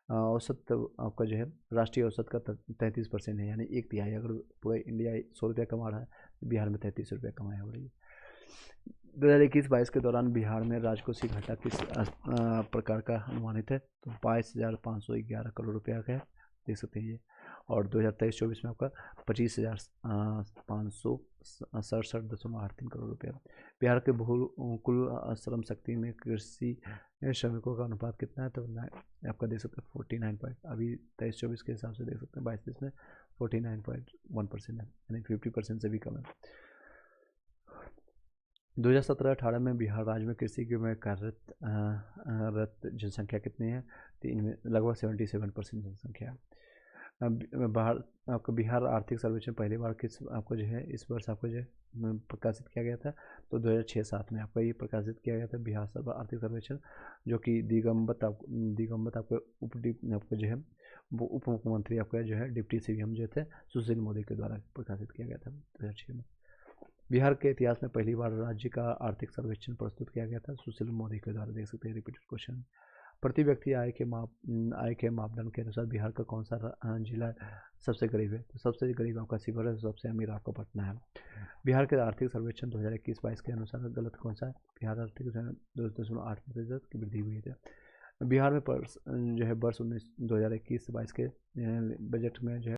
औसत आपका जो है राष्ट्रीय औसत का 33% है, यानी 1/3। अगर पूरा इंडिया 100 रुपया कमा रहा है तो बिहार में 33 रुपया कमाया हो रही है। 2021-22 के दौरान बिहार में राजकोषीय घाटा किस प्रकार का अनुमानित है, तो 22,511 करोड़ रुपया का है, देख सकते हैं ये। और 2023-24 में आपका 25,567.83 करोड़ रुपया। बिहार के कुल श्रम शक्ति में कृषि श्रमिकों का अनुपात कितना है, तो आपका देख सकते हैं 49 अभी 23-24 के हिसाब से देख सकते हैं 22-23 में 49.1% है, यानी 50% से भी कम है। 2017-18 में बिहार राज्य में कृषि में कार्यरत जनसंख्या कितनी है, तो इनमें लगभग 77% जनसंख्या है। बाहर आपका बिहार आर्थिक सर्वेक्षण पहली बार किस आपको जो है इस वर्ष आपको जो है प्रकाशित किया गया था, तो 2006-07 में आपका ये प्रकाशित किया गया था बिहार आर्थिक सर्वेक्षण, जो कि दिगंबत आपको आपको जो है उप मुख्यमंत्री आपका जो है डिप्टी CM जो थे सुशील मोदी के द्वारा प्रकाशित किया गया था 2006 में। बिहार के इतिहास में पहली बार राज्य का आर्थिक सर्वेक्षण प्रस्तुत किया गया था सुशील मोदी के द्वारा, देख सकते हैं रिपीटेड क्वेश्चन। प्रति व्यक्ति आय के मापदंड के अनुसार बिहार का कौन सा जिला सबसे गरीब है, तो सबसे गरीब आपका शिवहर है, सबसे अमीर आपका पटना है। बिहार के आर्थिक सर्वेक्षण 2021-22 के अनुसार गलत कौन सा है, बिहार आर्थिक 2.8% की वृद्धि हुई है। बिहार में जो है वर्ष 2021-22 के बजट में जो है